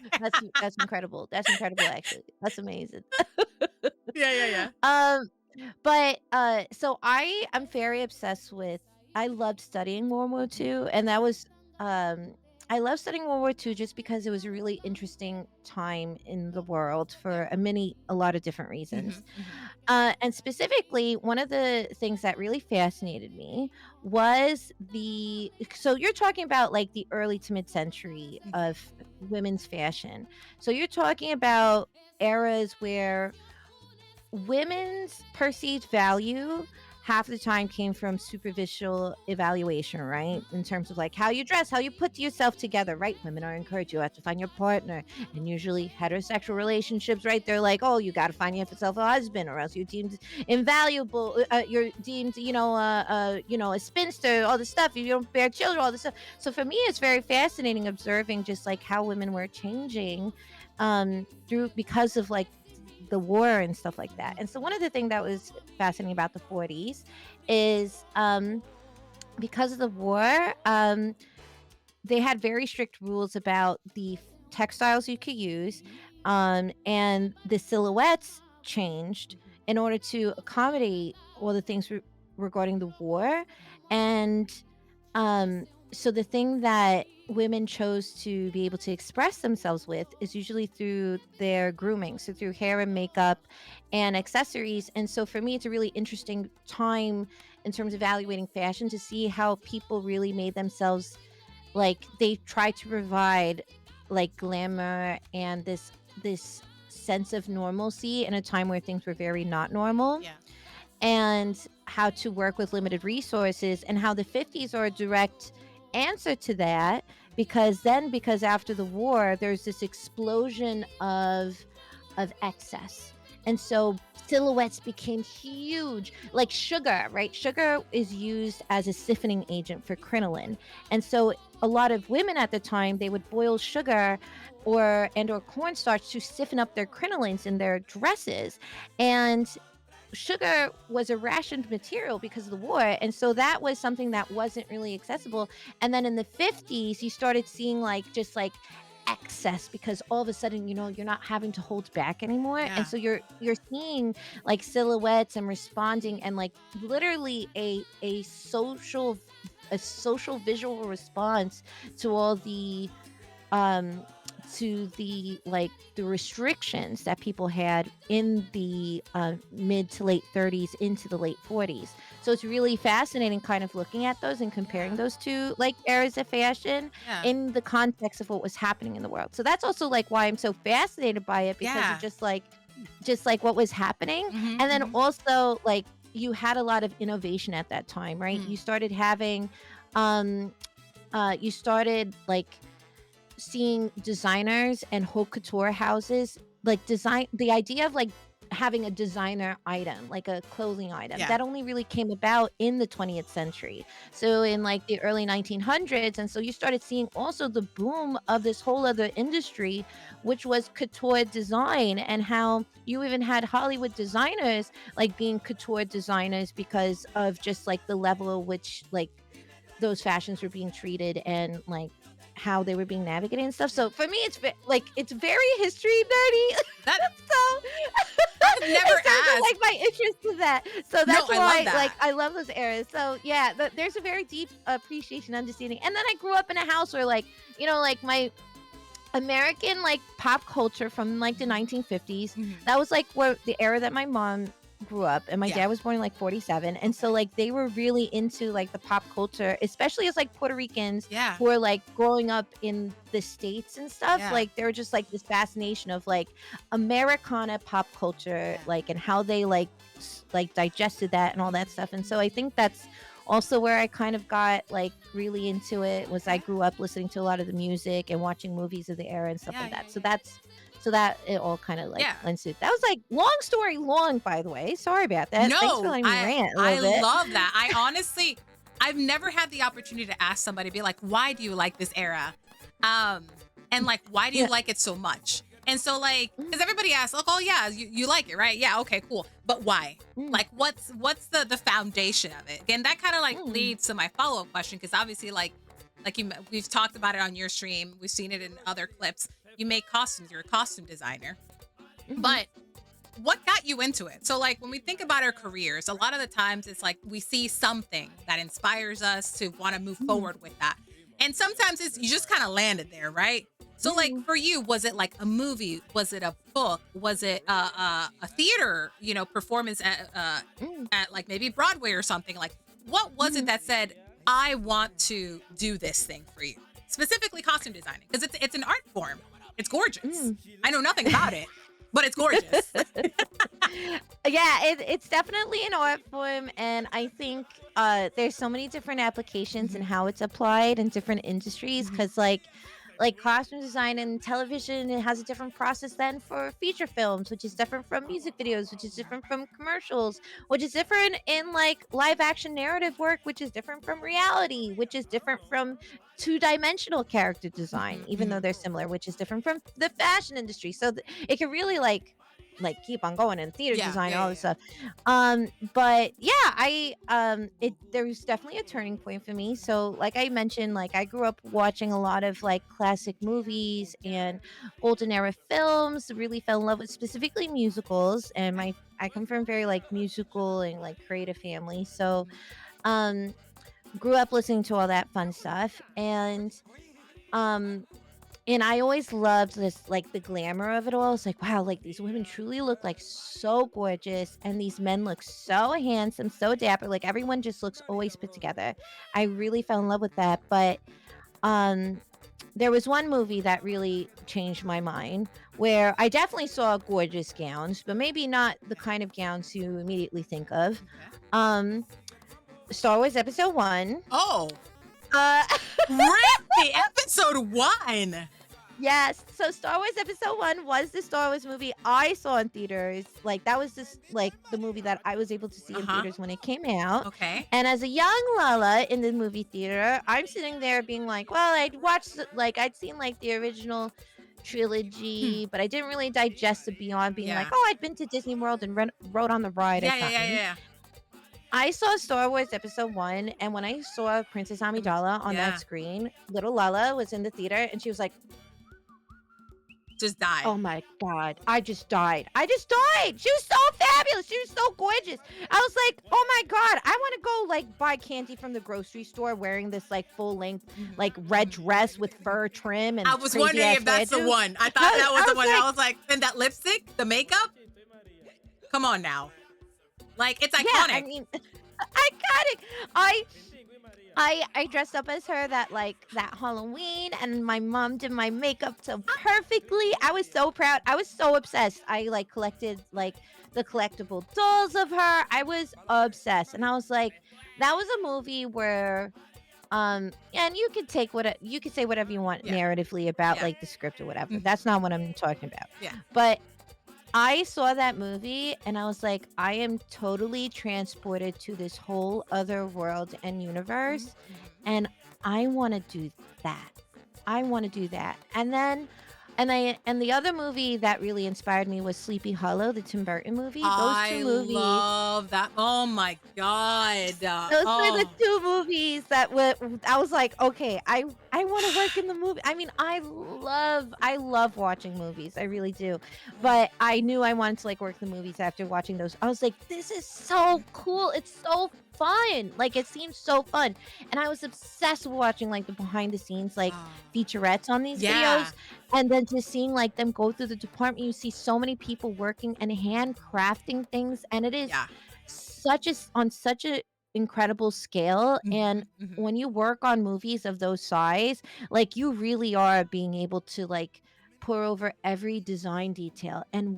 E: That's incredible. That's incredible, actually. That's amazing.
D: Yeah.
E: But so I'm very obsessed with. I loved studying World War II, and that was I love studying World War II just because it was a really interesting time in the world for a lot of different reasons. And specifically, one of the things that really fascinated me was so you're talking about like the early to mid-century of women's fashion. So you're talking about eras where women's perceived value half the time came from superficial evaluation, right? In terms of like how you dress, how you put yourself together, right? Women are encouraged, you have to find your partner. And usually heterosexual relationships, right? They're like, oh, you got to find yourself a husband or else you're deemed invaluable. You're deemed, a spinster, all this stuff. You don't bear children, all this stuff. So for me, it's very fascinating observing just like how women were changing because of like the war and stuff like that. And so one of the things that was fascinating about the 40s is because of the war, they had very strict rules about the textiles you could use, and the silhouettes changed in order to accommodate all the things regarding the war. And so the thing that women chose to be able to express themselves with is usually through their grooming, so through hair and makeup and accessories. And so for me, it's a really interesting time in terms of evaluating fashion to see how people really made themselves, like, they tried to provide like glamour and this sense of normalcy in a time where things were very not normal.
D: Yeah.
E: And how to work with limited resources, and how the 50s are a direct answer to that, because after the war there's this explosion of excess, and so silhouettes became huge, like sugar, right? Sugar is used as a stiffening agent for crinoline, and so a lot of women at the time, they would boil sugar or cornstarch to stiffen up their crinolines in their dresses. And sugar was a rationed material because of the war, and so that was something that wasn't really accessible. And then in the 50s you started seeing just excess, because all of a sudden, you're not having to hold back anymore.
D: Yeah.
E: And so you're seeing like silhouettes and responding, and like literally a social visual response to all the the restrictions that people had in the mid to late 30s into the late 40s. So it's really fascinating kind of looking at those and comparing those two eras of fashion in the context of what was happening in the world. So that's also why I'm so fascinated by it, because of just what was happening. And then also you had a lot of innovation at that time, right? You started having seeing designers and haute couture houses design the idea of having a designer item, like a clothing item, that only really came about in the 20th century, so in the early 1900s. And so you started seeing also the boom of this whole other industry, which was couture design, and how you even had Hollywood designers being couture designers because of just the level at which those fashions were being treated, and how they were being navigated and stuff. So for me, it's very history nerdy. So
D: I've never asked
E: my interest in that. So that's why I love those eras. So yeah, there's a very deep appreciation, understanding. And then I grew up in a house where my American pop culture from the 1950s. That was where the era that my mom grew up, and my dad was born in 47, and so they were really into the pop culture, especially as Puerto Ricans who are growing up in the States and stuff. They were just this fascination of Americana pop culture, and how they digested that and all that stuff. And so I think that's also where I kind of got really into it, was I grew up listening to a lot of the music and watching movies of the era and stuff like that. So that it all kind of lends to. That was long story long, by the way. Sorry about that.
D: No,
E: thanks for letting me rant a little bit.
D: love that. I honestly, I've never had the opportunity to ask somebody, be why do you like this era? And why do you like it so much? And so because everybody asks, oh yeah, you like it, right? Yeah, okay, cool. But why? What's the foundation of it? Again, that kind of leads to my follow-up question, because obviously we've talked about it on your stream. We've seen it in other clips. You make costumes. You're a costume designer. But what got you into it? So when we think about our careers, a lot of the times it's we see something that inspires us to want to move forward with that. And sometimes you just kind of landed there, right? So for you, was it a movie? Was it a book? Was it a theater, performance at maybe Broadway or something? What was it that said, I want to do this thing for you? Specifically costume designing, because it's an art form. It's gorgeous. I know nothing about it, but it's gorgeous.
E: It's definitely an art form, and I think there's so many different applications and how it's applied in different industries, because costume design and television, it has a different process than for feature films, which is different from music videos, which is different from commercials, which is different in live action narrative work, which is different from reality, which is different from two-dimensional character design, even though they're similar, which is different from the fashion industry. So it can really like keep on going in theater design, all this stuff. But there was definitely a turning point for me. So like I mentioned, like I grew up watching a lot of like classic movies and golden era films, really fell in love with specifically musicals, and I come from a very like musical and like creative family. So grew up listening to all that fun stuff, and I always loved this, like the glamour of it all. It's like, wow, like these women truly look like so gorgeous, and these men look so handsome, so dapper. Like everyone just looks always put together. I really fell in love with that. But there was one movie that really changed my mind, where I definitely saw gorgeous gowns, but maybe not the kind of gowns you immediately think of. Star Wars Episode 1.
D: Oh. Really? Episode 1?
E: Yes. So Star Wars Episode 1 was the Star Wars movie I saw in theaters. Like that was just like the movie that I was able to see in theaters when it came out.
D: Okay.
E: And as a young Lala in the movie theater, I'm sitting there being like, well, I'd seen like the original trilogy, but I didn't really digest it beyond being like, oh, I'd been to Disney World and rode on the ride or something.
D: Yeah.
E: I saw Star Wars Episode 1, and when I saw Princess Amidala on that screen, little Lala was in the theater, and she was like,
D: just died.
E: Oh my God, I just died. She was so fabulous. She was so gorgeous. I was like, oh my God, I want to go like buy candy from the grocery store wearing this like full length, like red dress with fur trim. And
D: I was wondering if that's the one. I thought that was the one. I was like, and that lipstick, the makeup? Come on now. Like, it's iconic.
E: Yeah, I mean, iconic. I dressed up as her that Halloween, and my mom did my makeup so perfectly. I was so proud. I was so obsessed. I like collected like the collectible dolls of her. I was obsessed, and I was like, that was a movie where, and you could say whatever you want narratively about like the script or whatever. That's not what I'm talking about.
D: Yeah,
E: but I saw that movie and I was like, I am totally transported to this whole other world and universe. And I want to do that. And the other movie that really inspired me was Sleepy Hollow, the Tim Burton movie. Those two movies.
D: I love that. Oh my God.
E: Those were the two movies that I was like, okay, I want to work in the movie. I mean, I love watching movies. I really do. But I knew I wanted to like work the movies after watching those. I was like, this is so cool. It's so fun. Like it seems so fun. And I was obsessed with watching like the behind the scenes like featurettes on these videos, and then just seeing like them go through the department. You see so many people working and handcrafting things, and it is on such a incredible scale. And when you work on movies of those size, like you really are being able to like pour over every design detail. And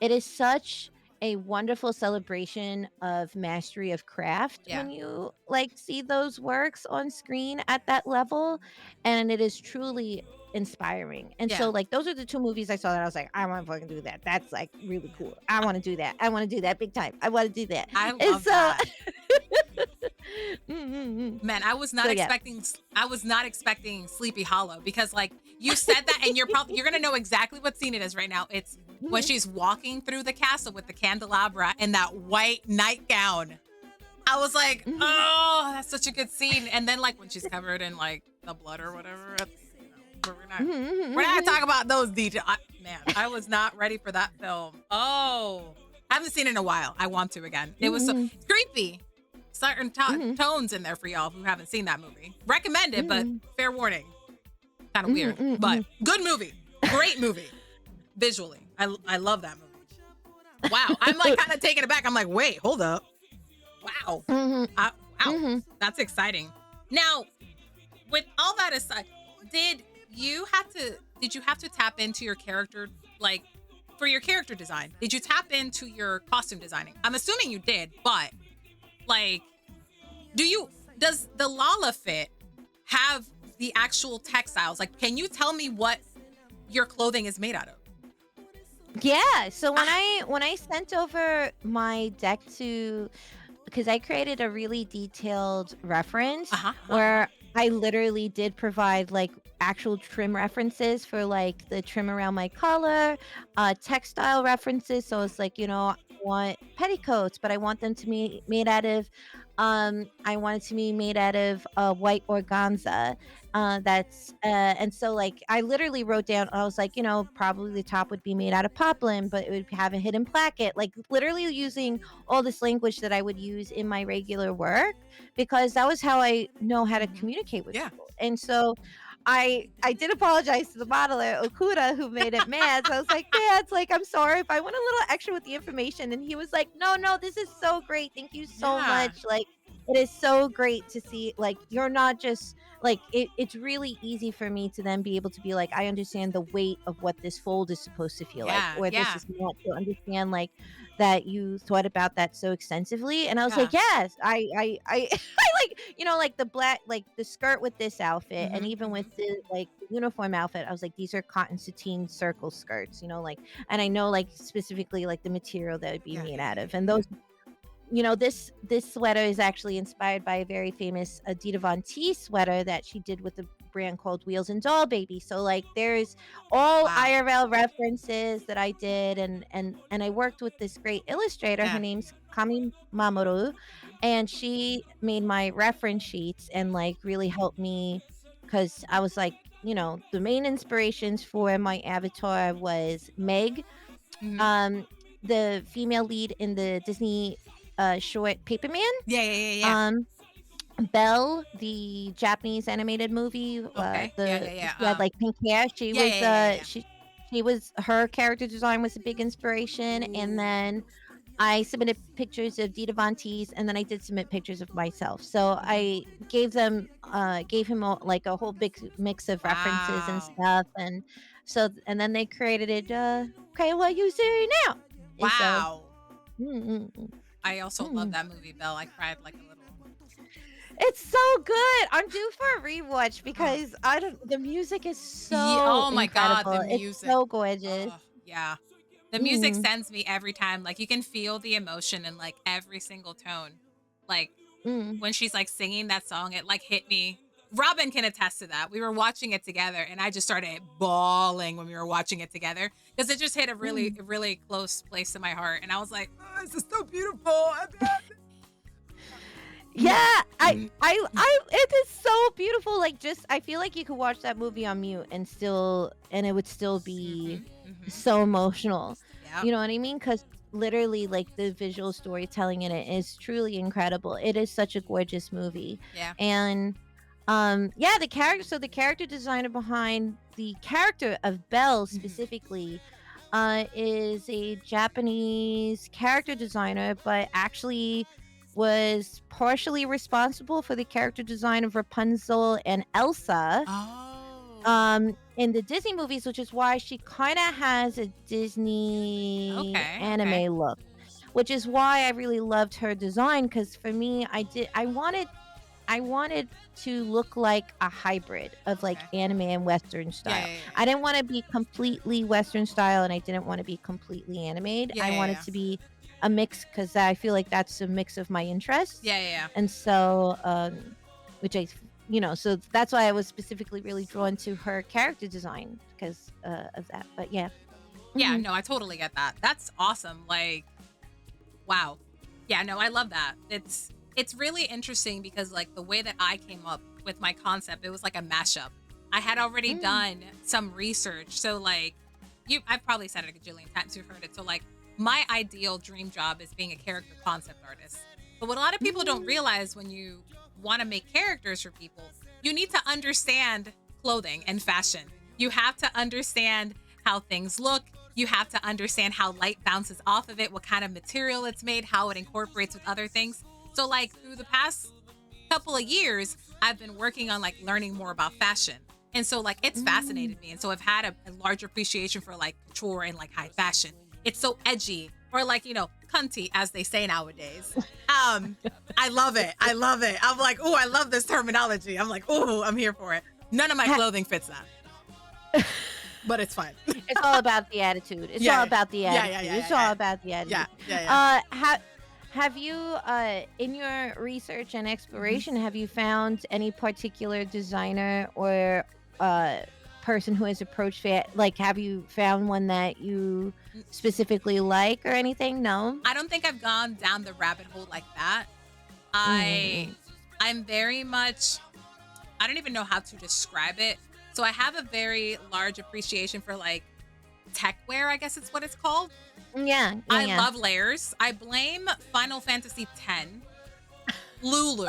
E: it is such a wonderful celebration of mastery of craft when you like see those works on screen at that level, and it is truly inspiring. And so like those are the two movies I saw that I was like, I want to fucking do that. That's like really cool. I want to do that. I want to do that big time. I want to do that.
D: I love that. Man, I was not expecting Sleepy Hollow, because like you said that, and you're gonna know exactly what scene it is right now. It's when she's walking through the castle with the candelabra and that white nightgown. I was like, oh, that's such a good scene. And then like when she's covered in like the blood or whatever, we're not talking about those details. I was not ready for that film. Oh, I haven't seen it in a while. I want to again. It was so creepy. Certain tones in there for y'all who haven't seen that movie. Recommend it, but fair warning. Kind of weird, but good movie. Great movie. Visually. I love that movie. Wow. I'm like kind of taken aback. I'm like, wait, hold up. Wow. Wow. That's exciting. Now, with all that aside, did you have to tap into your character, like for your character design? Did you tap into your costume designing? I'm assuming you did, but like, does the Lala fit have the actual textiles? Like, can you tell me what your clothing is made out of?
E: Yeah. So when I sent over my deck because I created a really detailed reference where I literally did provide like actual trim references for like the trim around my collar, textile references. So it's like, I want petticoats, but I want them to be made out of I want it to be made out of white organza. And so like I literally wrote down, I was like, probably the top would be made out of poplin, but it would have a hidden placket, like literally using all this language that I would use in my regular work, because that was how I know how to communicate with people. And so I did apologize to the modeler Okuda who made it mad. So I was like, it's like, I'm sorry if I went a little extra with the information. And he was like, no, this is so great. Thank you so much. Like, it is so great to see, like, you're not just like, it's really easy for me to then be able to be like, I understand the weight of what this fold is supposed to feel like, or this is not, to understand like that you thought about that so extensively. And I was like, yes, I like, like the black, like the skirt with this outfit, and even with the like uniform outfit, I was like, these are cotton sateen circle skirts, like, and I know like specifically like the material that would be made out of. And those, this sweater is actually inspired by a very famous Dita Von T sweater that she did with a brand called Wheels and Doll Baby. So like there's all IRL references that I did, and I worked with this great illustrator. Her name's Kami Mamoru, and she made my reference sheets and like really helped me, because I was like, the main inspirations for my avatar was Meg, the female lead in the Disney short Paperman. Belle, the Japanese animated movie. She had like pink hair. She was, her character design was a big inspiration. Ooh. And then I submitted pictures of Dita Von Teese, and then I did submit pictures of myself. So I gave him like a whole big mix of references and stuff. And so, and then they created it. Okay, what you see now?
D: Wow. I also love that movie, Belle. I cried like a little.
E: It's so good. I'm due for a rewatch because the music is so
D: oh my
E: incredible.
D: God, the music.
E: It's so gorgeous.
D: The music sends me every time. Like you can feel the emotion in like every single tone. Like when she's like singing that song, it like hit me. Robin can attest to that. We were watching it together, and I just started bawling when we were watching it together because it just hit a really, really close place in my heart. And I was like, oh, this is so beautiful.
E: Yeah, it is so beautiful. Like, just I feel like you could watch that movie on mute and it would still be so emotional. Yep. You know what I mean? Because literally, like the visual storytelling in it is truly incredible. It is such a gorgeous movie. Yeah. And the character. So the character designer behind the character of Belle specifically is a Japanese character designer, but actually was partially responsible for the character design of Rapunzel and Elsa in the Disney movies, which is why she kind of has a Disney anime look, which is why I really loved her design, because for me, I wanted to look like a hybrid of like anime and Western style. I didn't want to be completely Western style, and I didn't want to be completely animated. I wanted to be a mix, because I feel like that's a mix of my interests. And so which I so that's why I was specifically really drawn to her character design because of that. But
D: no, I totally get that. That's awesome. Like, wow. Yeah, no, I love that. It's really interesting because like the way that I came up with my concept, it was like a mashup. I had already done some research. So like I've probably said it a gajillion times, you've heard it. So like my ideal dream job is being a character concept artist. But what a lot of people don't realize when you want to make characters for people, you need to understand clothing and fashion. You have to understand how things look. You have to understand how light bounces off of it, what kind of material it's made, how it incorporates with other things. So like through the past couple of years, I've been working on like learning more about fashion. And so like it's fascinated me. And so I've had a large appreciation for like couture and like high fashion. It's so edgy, or like, cunty, as they say nowadays. I love it. I'm like, oh, I love this terminology. I'm like, oh, I'm here for it. None of my clothing fits that. But it's fine.
E: It's all about the attitude. It's all about the attitude. It's all about the attitude. Have you, in your research and exploration, have you found any particular designer or person who has approached like, have you found one that you specifically like or anything? No,
D: I don't think I've gone down the rabbit hole like that. I'm very much, I don't even know how to describe it. So I have a very large appreciation for like tech wear, I guess it's what it's called. I love layers. I blame Final Fantasy X, Lulu,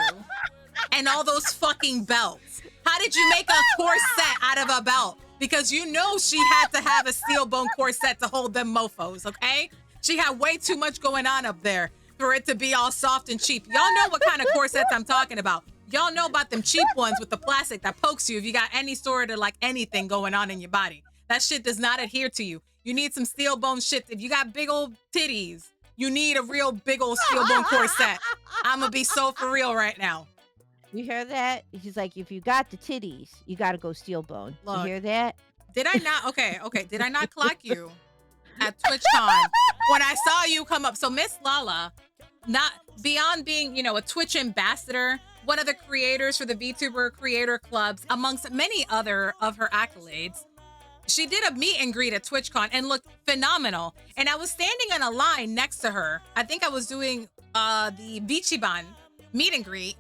D: and all those fucking belts. How did you make a corset out of a belt? Because you know she had to have a steel bone corset to hold them mofos, okay? She had way too much going on up there for it to be all soft and cheap. Y'all know what kind of corsets I'm talking about. Y'all know about them cheap ones with the plastic that pokes you if you got any sort of like anything going on in your body. That shit does not adhere to you. You need some steel bone shit. If you got big old titties, you need a real big old steel bone corset. I'm gonna be so for real right now.
E: You hear that? He's like, if you got the titties, you got to go steel bone. Look, you hear that?
D: Did I not? Okay. Did I not clock you at TwitchCon when I saw you come up? So MissLala, not beyond being, you know, a Twitch ambassador, one of the creators for the VTuber creator clubs, amongst many other of her accolades, she did a meet and greet at TwitchCon and looked phenomenal. And I was standing in a line next to her. I think I was doing the Vichiban meet and greet.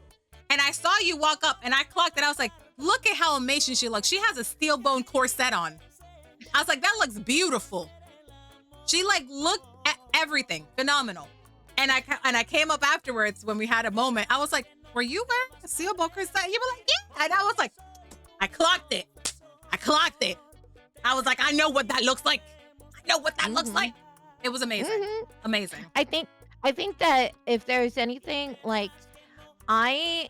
D: And I saw you walk up and I clocked it. I was like, look at how amazing she looks. She has a steel bone corset on. I was like, that looks beautiful. She like looked at everything phenomenal. And I came up afterwards when we had a moment. I was like, were you wearing a steel bone corset? You were like, yeah. And I was like, I clocked it. I was like, I know what that looks like. Looks like. It was amazing. Amazing.
E: I think that if there's anything like, I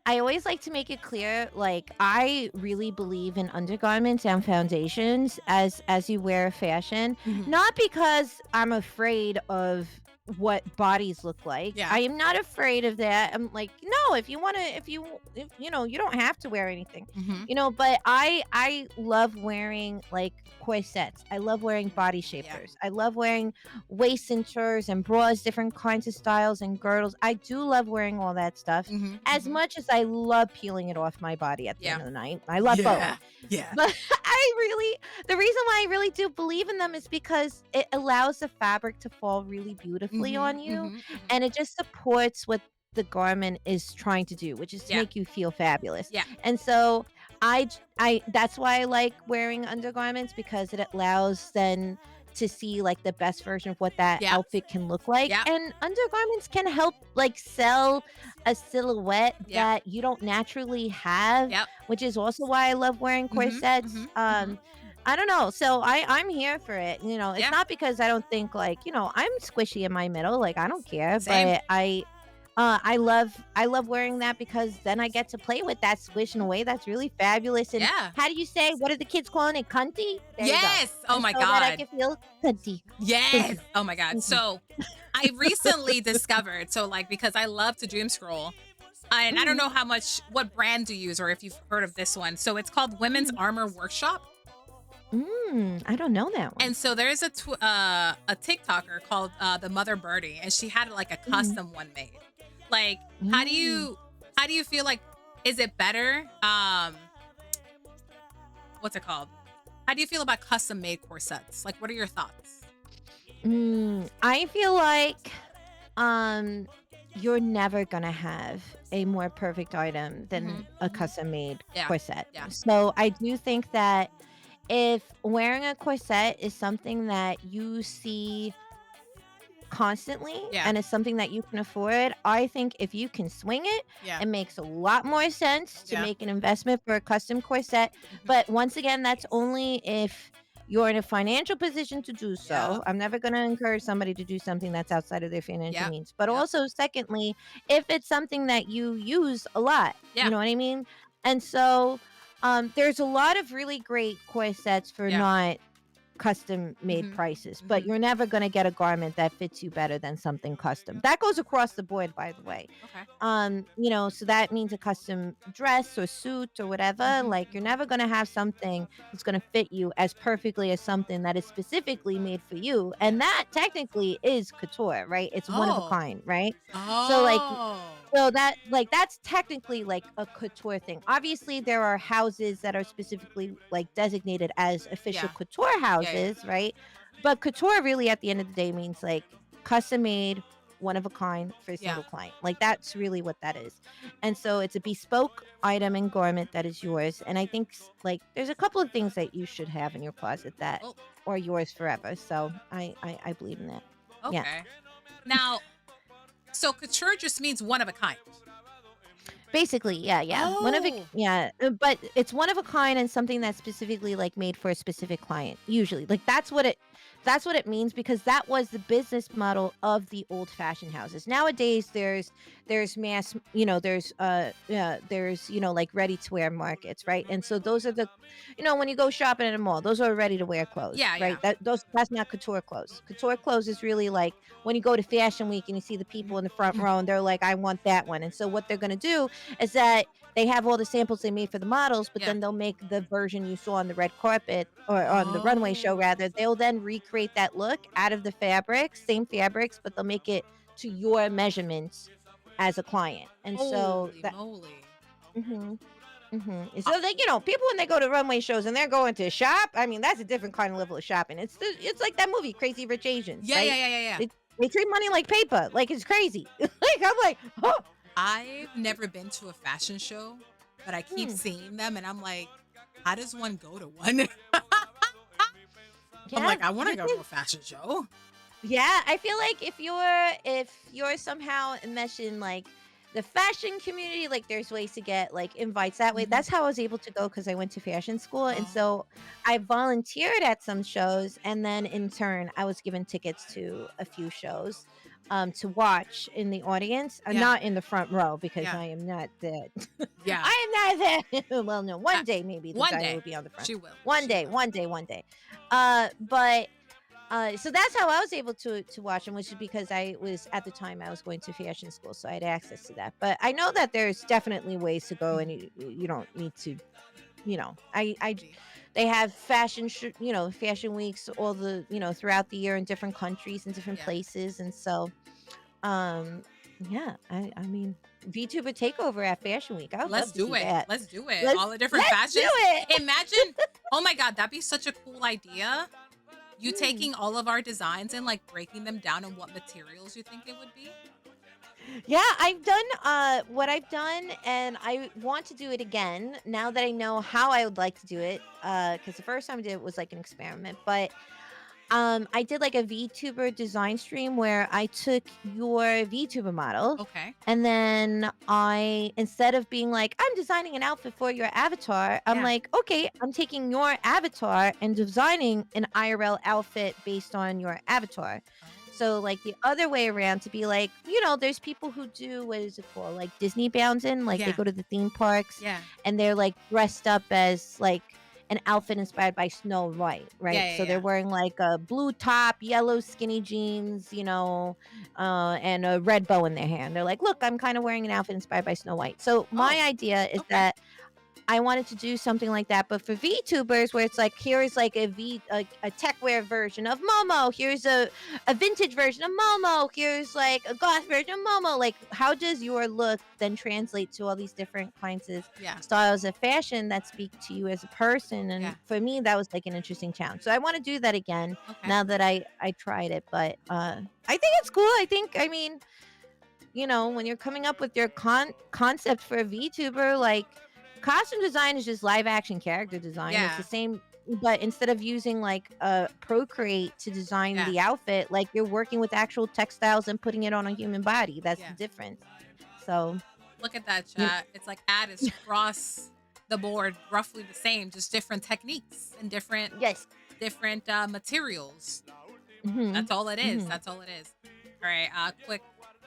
E: always like to make it clear, like, I really believe in undergarments and foundations as you wear fashion, not because I'm afraid of what bodies look like. Yeah. I am not afraid of that. I'm like, no, if you you know, you don't have to wear anything, you know, but I love wearing like corsets. I love wearing body shapers. I love wearing waist cinchers and bras, different kinds of styles and girdles. I do love wearing all that stuff as much as I love peeling it off my body at the end of the night. I love both. Yeah. But the reason why I really do believe in them is because it allows the fabric to fall really beautifully on you, and it just supports what the garment is trying to do, which is to make you feel fabulous. Yeah. And so I that's why I like wearing undergarments, because it allows then to see like the best version of what that outfit can look like. And undergarments can help like sell a silhouette that you don't naturally have, which is also why I love wearing corsets. I don't know. So I'm here for it. You know, it's not because I don't think like, you know, I'm squishy in my middle. Like, I don't care. Same. But I love wearing that because then I get to play with that squish in a way that's really fabulous. And how do you say, what are the kids calling it? Cunty?
D: Yes. Oh my God.
E: That I can feel cunty.
D: Yes. Oh my God. So I recently discovered, so like, because I love to doom scroll, and I don't know what brand to use or if you've heard of this one. So it's called Women's Armor Workshop.
E: I don't know that one.
D: And so there's a TikToker called the Mother Birdie, and she had like a custom one made. Like, how do you feel like, is it better? What's it called? How do you feel about custom made corsets? Like, what are your thoughts?
E: I feel like you're never gonna have a more perfect item than a custom made corset. Yeah. So I do think that if wearing a corset is something that you see constantly and it's something that you can afford, I think if you can swing it, it makes a lot more sense to make an investment for a custom corset. But once again, that's only if you're in a financial position to do so. I'm never going to encourage somebody to do something that's outside of their financial means. But also, secondly, if it's something that you use a lot, you know what I mean? And so there's a lot of really great corsets for not custom made prices, but
D: Mhm.
E: you're never going to get a garment that fits you better than something custom. That goes across the board, by the way.
D: Okay.
E: So that means a custom dress or suit or whatever. Like, you're never going to have something that's going to fit you as perfectly as something that is specifically made for you. And that technically is couture, right? It's one of a
D: Oh.
E: kind, right? So like
D: Oh.
E: so that like that's technically like a couture thing. Obviously, there are houses that are specifically like designated as official
D: Yeah.
E: couture
D: Yeah.
E: houses, right? But couture really at the end of the day means like custom made, one of a kind for a
D: Yeah.
E: single client. Like, that's really what that is. And so it's a bespoke item and garment that is yours. And I think like there's a couple of things that you should have in your closet that
D: Oh,
E: are yours forever. So I believe in that. Yeah.
D: okay. Now, so couture just means one of a kind.
E: Basically, yeah. One of it,
D: Oh.
E: yeah, but it's one of a kind and something that's specifically like made for a specific client. Usually, like that's what it means, because that was the business model of the old fashioned houses. Nowadays, there's mass, there's like ready to wear markets, right? And so those are the, when you go shopping at a mall, those are ready to wear clothes,
D: Yeah,
E: right?
D: yeah.
E: That's not couture clothes. Couture clothes is really like when you go to Fashion Week and you see the people in the front row and they're like, I want that one. And so what they're gonna do is that they have all the samples they made for the models, but
D: Yeah.
E: then they'll make the version you saw on the red carpet or on the runway show, rather. They'll then recreate that look out of the fabrics, same fabrics, but they'll make it to your measurements as a client. And so
D: Holy
E: that,
D: moly.
E: hmm so like, people when they go to runway shows and they're going to shop, I mean, that's a different kind of level of shopping. It's like that movie, Crazy Rich Asians,
D: Yeah,
E: right?
D: yeah.
E: They treat money like paper, like it's crazy. Like, I'm like, oh.
D: I've never been to a fashion show, but I keep seeing them and I'm like, how does one go to one? I'm like, I want to go to a fashion show.
E: Yeah, I feel like if you're somehow enmeshing like the fashion community, like there's ways to get like invites that way. That's how I was able to go, because I went to fashion school, and so I volunteered at some shows, and then in turn I was given tickets to a few shows to watch in the audience, not in the front row, because I am not that.
D: Yeah.
E: I am not that. Well, no, one day maybe the
D: one
E: guy
D: day
E: will be on the front.
D: she will.
E: One day. But so that's how I was able to watch them, which is because I was, at the time, I was going to fashion school, so I had access to that. But I know that there's definitely ways to go, and you don't need to, they have fashion weeks all the throughout the year in different countries and different places, and so yeah, I mean, VTuber takeover at Fashion Week. I would love to see that.
D: Let's do it. All the different fashions.
E: Do it.
D: Imagine, oh my God, that'd be such a cool idea. You taking all of our designs and like breaking them down and what materials you think it would be.
E: Yeah, I've done what I've done, and I want to do it again now that I know how I would like to do it. Because the first time I did it was like an experiment, but I did like a VTuber design stream where I took your VTuber model.
D: Okay.
E: And then instead of being like, I'm designing an outfit for your avatar, I'm like, okay, I'm taking your avatar and designing an IRL outfit based on your avatar. So like the other way around, to be like, there's people who do, what is it called? Like Disney bouncing, like they go to the theme parks and they're like dressed up as like an outfit inspired by Snow White, right? So they're wearing like a blue top, yellow skinny jeans, and a red bow in their hair. And they're like, look, I'm kind of wearing an outfit inspired by Snow White. So my idea is that I wanted to do something like that, but for VTubers, where it's like, here's like a tech wear version of Momo, here's a vintage version of Momo, here's like a goth version of Momo. Like, how does your look then translate to all these different kinds of styles of fashion that speak to you as a person? And for me, that was like an interesting challenge. So I want to do that again now that I tried it. But I think it's cool. I mean, when you're coming up with your concept for a VTuber, like, costume design is just live action character design. It's the same, but instead of using like Procreate to design the outfit, like you're working with actual textiles and putting it on a human body. That's the difference. So
D: look at that, chat. It's like ad is across the board, roughly the same, just different techniques and different materials. That's all it is. That's all it is. All right, quick.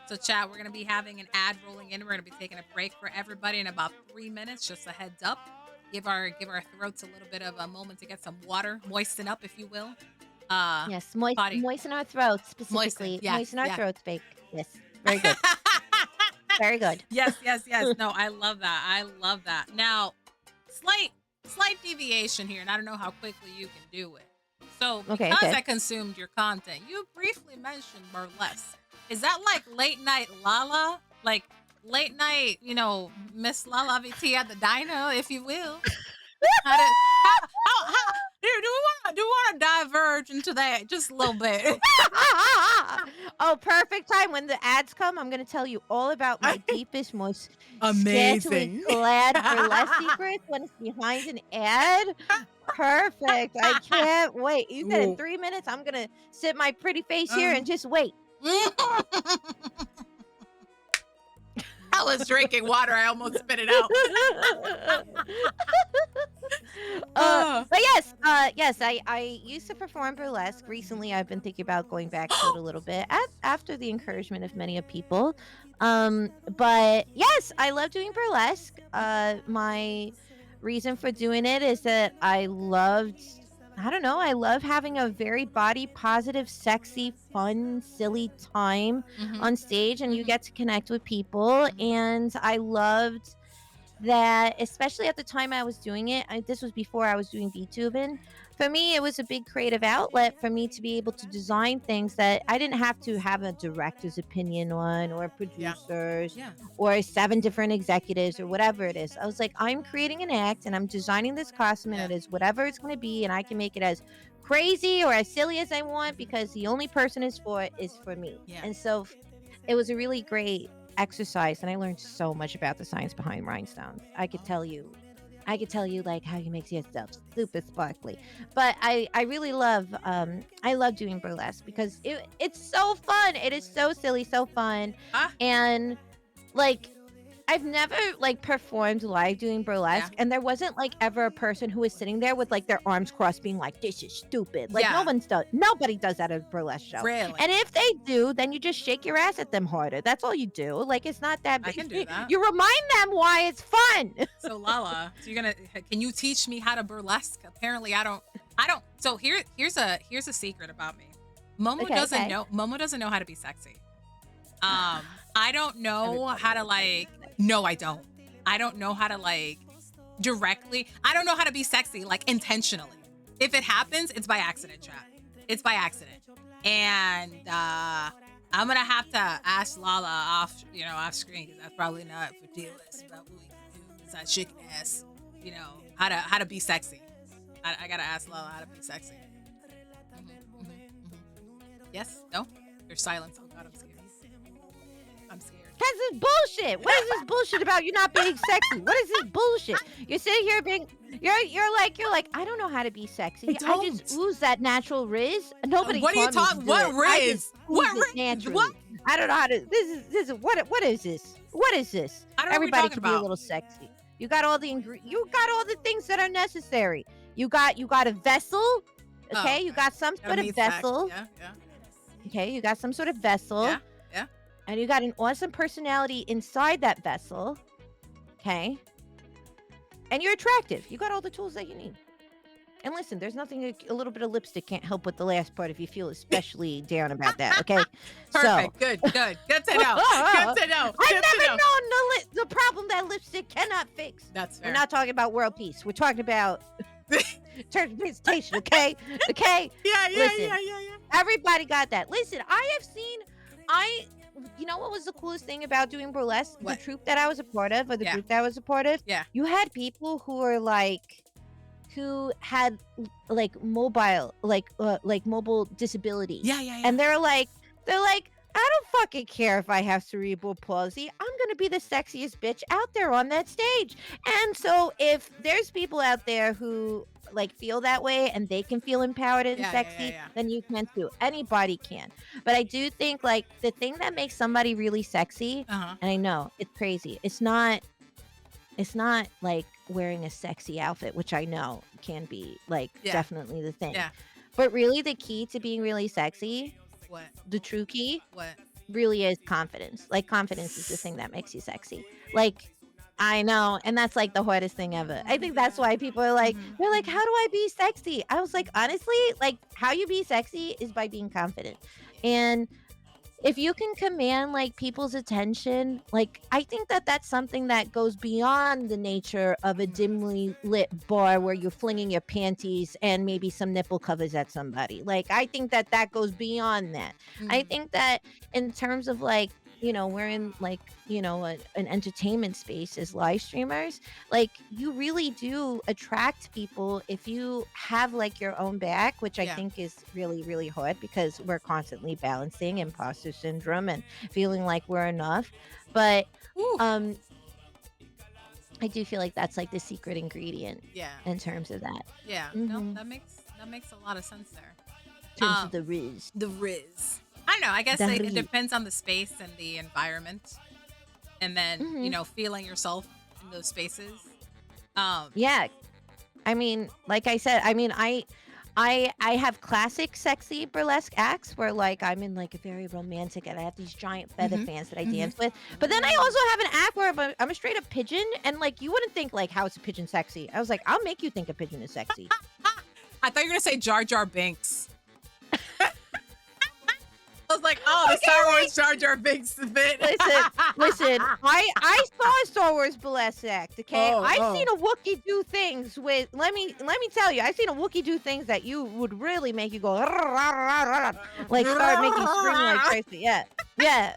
D: So chat, we're going to be having an ad rolling in. We're going to be taking a break for everybody in about 3 minutes, just a heads up. give our throats a little bit of a moment to get some water, moisten up, if you will.
E: Yes,
D: Body.
E: moisten our throats specifically.
D: Yes,
E: Moisten our
D: yeah.
E: throats, Bake. Yes, very good. Very good.
D: Yes. No, I love that. I love that. Now, slight deviation here, and I don't know how quickly you can do it. So, because I consumed your content, you briefly mentioned burlesque. Is that like late night Lala? Like late night, MissLalaVT at the diner, if you will? Do we want to diverge into that just a little bit?
E: Oh, perfect time. When the ads come, I'm going to tell you all about my deepest, most scantily clad burlesque secrets when it's behind an ad. Perfect. I can't wait. You said in 3 minutes, I'm going to sit my pretty face here and just wait.
D: I was drinking water. I almost spit it out.
E: But yes, I used to perform burlesque. Recently, I've been thinking about going back to it a little bit after the encouragement of many people. But yes, I love doing burlesque. My reason for doing it is that I love having a very body positive, sexy, fun, silly time on stage, and you get to connect with people. And I loved that, especially at the time I was doing it. This was before I was doing Vtubing. For me, it was a big creative outlet for me to be able to design things that I didn't have to have a director's opinion on, or producers, or 7 different executives, or whatever it is. I was like, I'm creating an act and I'm designing this costume, and it is whatever it's going to be, and I can make it as crazy or as silly as I want, because the only person is for me. And so it was a really great exercise, and I learned so much about the science behind rhinestones. I could tell you like how you make yourself super sparkly. But I really love doing burlesque because it's so fun. It is so silly, so fun. And like, I've never like performed live doing burlesque, and there wasn't like ever a person who was sitting there with like their arms crossed being like, this is stupid. Like nobody does that at a burlesque show.
D: Really?
E: And if they do, then you just shake your ass at them harder. That's all you do. Like, it's not that big.
D: I can do that.
E: You remind them why it's fun.
D: So Lala, can you teach me how to burlesque? Apparently I don't. So here's a secret about me. Momo doesn't know how to be sexy. I don't know how to like. No, I don't. I don't know how to like directly. I don't know how to be sexy like intentionally. If it happens, it's by accident, chat. It's by accident. And I'm gonna have to ask Lala off screen, because that's probably not for dealers about what we can do besides shaking ass. How to be sexy. I gotta ask Lala how to be sexy. Yes? No? There's silence. Oh God, I'm scared.
E: That's this bullshit. What is this bullshit about you not being sexy? What is this bullshit? You're sitting here being, you're like, I don't know how to be sexy. I just ooze that natural riz. Nobody.
D: What are you talking? What riz? What riz? What?
E: I don't know how to. This is what is this? What is this?
D: I don't know
E: Everybody
D: what
E: can
D: about.
E: Be a little sexy. You got all the you got all the things that are necessary. You got a vessel. Okay, you got some sort of vessel.
D: Yeah.
E: Okay, you got some sort of vessel.
D: Yeah.
E: And you got an awesome personality inside that vessel. Okay. And you're attractive. You got all the tools that you need. And listen, there's nothing a little bit of lipstick can't help with the last part if you feel especially down about that. Okay.
D: Perfect. Good to know. Good to know.
E: I've never known the problem that lipstick cannot fix.
D: That's fair.
E: We're not talking about world peace. We're talking about transportation. Okay.
D: Yeah.
E: Everybody got that. Listen, you know what was the coolest thing about doing burlesque?
D: What?
E: The troupe that I was a part of, or the group that I was a part of?
D: Yeah.
E: You had people who had like mobile disabilities.
D: Yeah.
E: And they're like, I don't fucking care if I have cerebral palsy. I'm gonna be the sexiest bitch out there on that stage. And so if there's people out there who like feel that way and they can feel empowered and sexy, then you can too. Anybody can. But I do think like the thing that makes somebody really sexy, and I know it's crazy, it's not like wearing a sexy outfit, which I know can be like definitely the thing. But really the key to being really sexy, the true key, really is confidence. Like confidence is the thing that makes you sexy. Like I know, and that's like the hardest thing ever. I think that's why people are like, they're like, how do I be sexy? I was like, honestly, like how you be sexy is by being confident. And if you can command like people's attention, like I think that that's something that goes beyond the nature of a dimly lit bar where you're flinging your panties and maybe some nipple covers at somebody. Like I think that that goes beyond that. I think that in terms of like, we're in like, an entertainment space as live streamers. Like you really do attract people if you have like your own back, which I think is really, really hard because we're constantly balancing imposter syndrome and feeling like we're enough. But I do feel like that's like the secret ingredient in terms of that.
D: Yeah. No, that makes a lot of sense there.
E: In terms of the riz.
D: The riz. I don't know. I guess it depends on the space and the environment, and then feeling yourself in those spaces.
E: Yeah, I mean, like I said, I mean, I have classic sexy burlesque acts where like I'm in like a very romantic and I have these giant feather fans that I dance with. But then I also have an act where I'm a straight up pigeon, and like you wouldn't think like how is a pigeon sexy. I was like, I'll make you think a pigeon is sexy.
D: I thought you were gonna say Jar Jar Binks. I was like, oh, the Star Wars Jar Jar Binks bit.
E: Listen. I saw a Star Wars burlesque act. Okay, I've seen a Wookiee do things with. Let me tell you, I've seen a Wookiee do things that you would really make you go like start making scream like crazy. Yeah.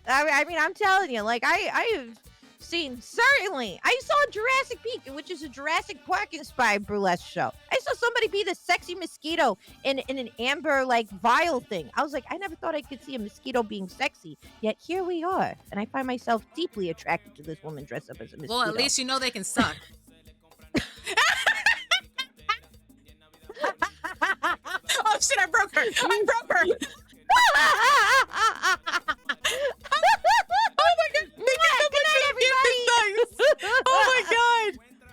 E: I mean, I'm telling you, like I've seen certainly. I saw Jurassic Peak, which is a Jurassic Park inspired burlesque show. I saw somebody be the sexy mosquito in an amber like vial thing. I was like, I never thought I could see a mosquito being sexy, yet here we are, and I find myself deeply attracted to this woman dressed up as a mosquito.
D: Well, at least you know they can suck. Oh shit! I broke her. Oh my god! Good night, everybody.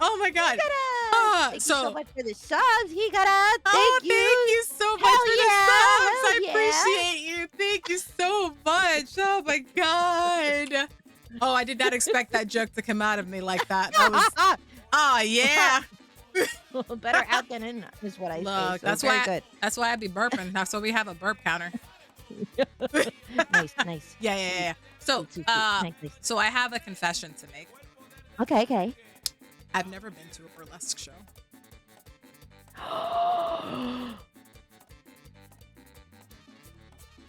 D: Oh my god!
E: Thank you so much for the subs. Thank
D: you so much for the subs. I appreciate you. Thank you so much. Oh my god. Oh, I did not expect that joke to come out of me like that. That was, yeah.
E: Better out than in is what I say. So
D: that's
E: very
D: why.
E: good.
D: That's why I be burping. That's why we have a burp counter.
E: Nice.
D: Yeah. So,
E: Nice.
D: so I have a confession to make.
E: Okay.
D: I've never been to a burlesque show.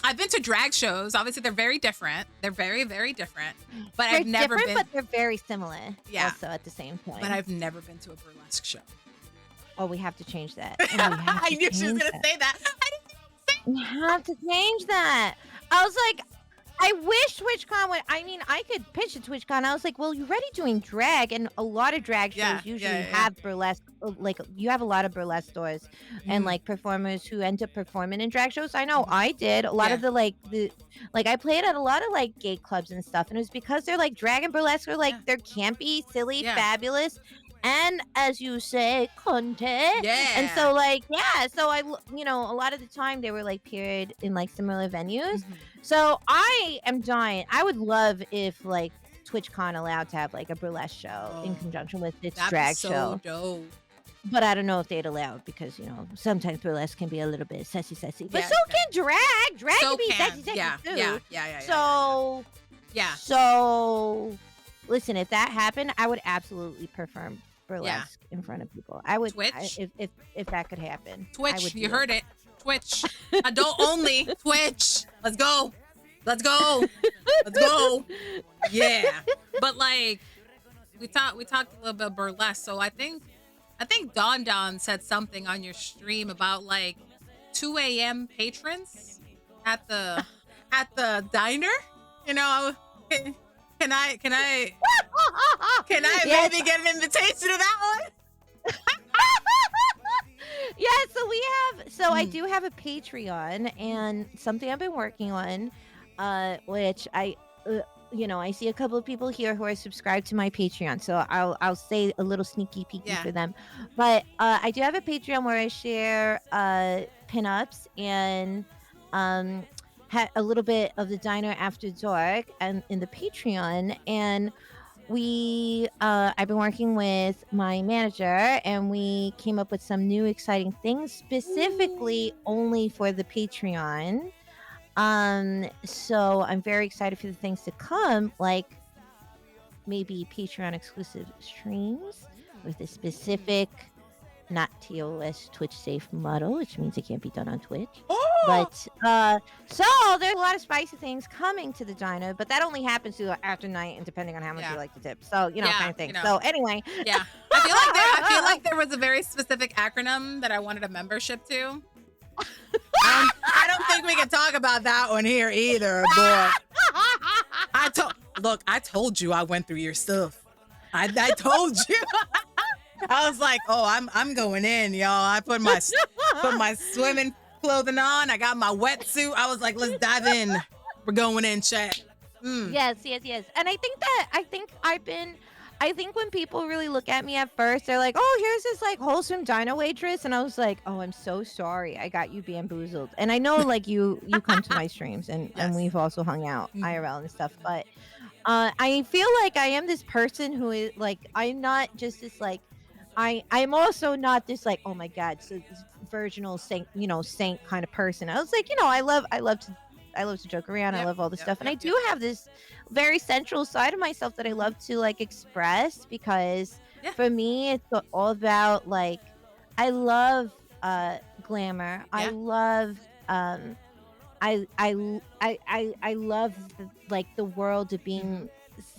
D: I've been to drag shows. Obviously, they're very different. They're very, very different. But I've never been.
E: But they're very similar.
D: Yeah.
E: Also, at the same time.
D: But I've never been to a burlesque show.
E: Oh, we have to change that.
D: I knew she was gonna say that.
E: We have to change that. I was like, I wish TwitchCon would. I mean, I could pitch at TwitchCon. I was like, well, you're already doing drag, and a lot of drag shows usually have burlesque. Like, you have a lot of burlesque stores and like performers who end up performing in drag shows. I know I did a lot of the I played at a lot of like gay clubs and stuff, and it was because they're like drag and burlesque are like they're campy, silly, fabulous. And as you say, content.
D: Yeah.
E: And so so I, a lot of the time they were like paired in like similar venues. So I am dying. I would love if like TwitchCon allowed to have like a burlesque show in conjunction with its drag show.
D: Dope.
E: But I don't know if they'd allow it because, sometimes burlesque can be a little bit sassy. But so can drag. Drag can be sassy too.
D: Yeah.
E: So listen, if that happened, I would absolutely perform burlesque in front of people. I would.
D: Twitch?
E: If that could happen.
D: Twitch, you heard it. Twitch. Adult only. Twitch. Let's go. Yeah. But like we talked a little bit burlesque. So I think Don said something on your stream about like 2 a.m. patrons at the diner. Can I maybe get an invitation to that one?
E: Yeah, so I do have a Patreon and something I've been working on, which I see a couple of people here who are subscribed to my Patreon, so I'll say a little sneaky peeky for them. But I do have a Patreon where I share pinups and a little bit of the diner after dark and in the Patreon, and I've been working with my manager, and we came up with some new exciting things specifically only for the Patreon. So I'm very excited for the things to come, like maybe Patreon exclusive streams with a specific, not TOS Twitch safe model, which means it can't be done on Twitch. But so there's a lot of spicy things coming to the Dyna, but that only happens to after night and depending on how much you like to tip. So kind of thing. So anyway,
D: I feel like there was a very specific acronym that I wanted a membership to. I don't think we can talk about that one here either, boy. I told you I went through your stuff. I told you. I was like, oh, I'm going in, y'all. I put my swimming clothing on. I got my wetsuit. I was like, let's dive in. We're going in, chat.
E: Yes. And I think when people really look at me at first, they're like, oh, here's this like wholesome Dyna waitress. And I was like, oh, I'm so sorry. I got you bamboozled. And I know like you come to my streams and we've also hung out IRL and stuff. But I feel like I am this person who is like, I'm not just this like, I'm also not this like, oh my God, so this virginal saint, saint kind of person. I was like, I love to joke around. I love all this stuff. And I do have this very central side of myself that I love to like express because for me, it's all about like, I love glamour. I love, I love the world of being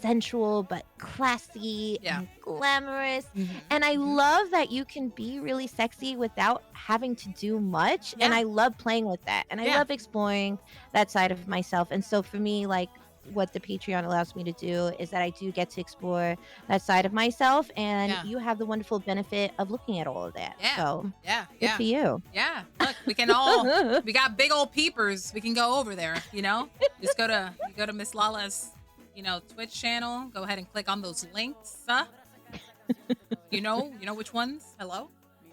E: sensual but classy and glamorous, and I love that you can be really sexy without having to do much, and I love playing with that, and I love exploring that side of myself. And so for me, like what the Patreon allows me to do is that I do get to explore that side of myself, and you have the wonderful benefit of looking at all of that. So good for you.
D: Look, we can all we got big old peepers, we can go over there, just go to MissLala's Twitch channel. Go ahead and click on those links. You know which ones. Hello.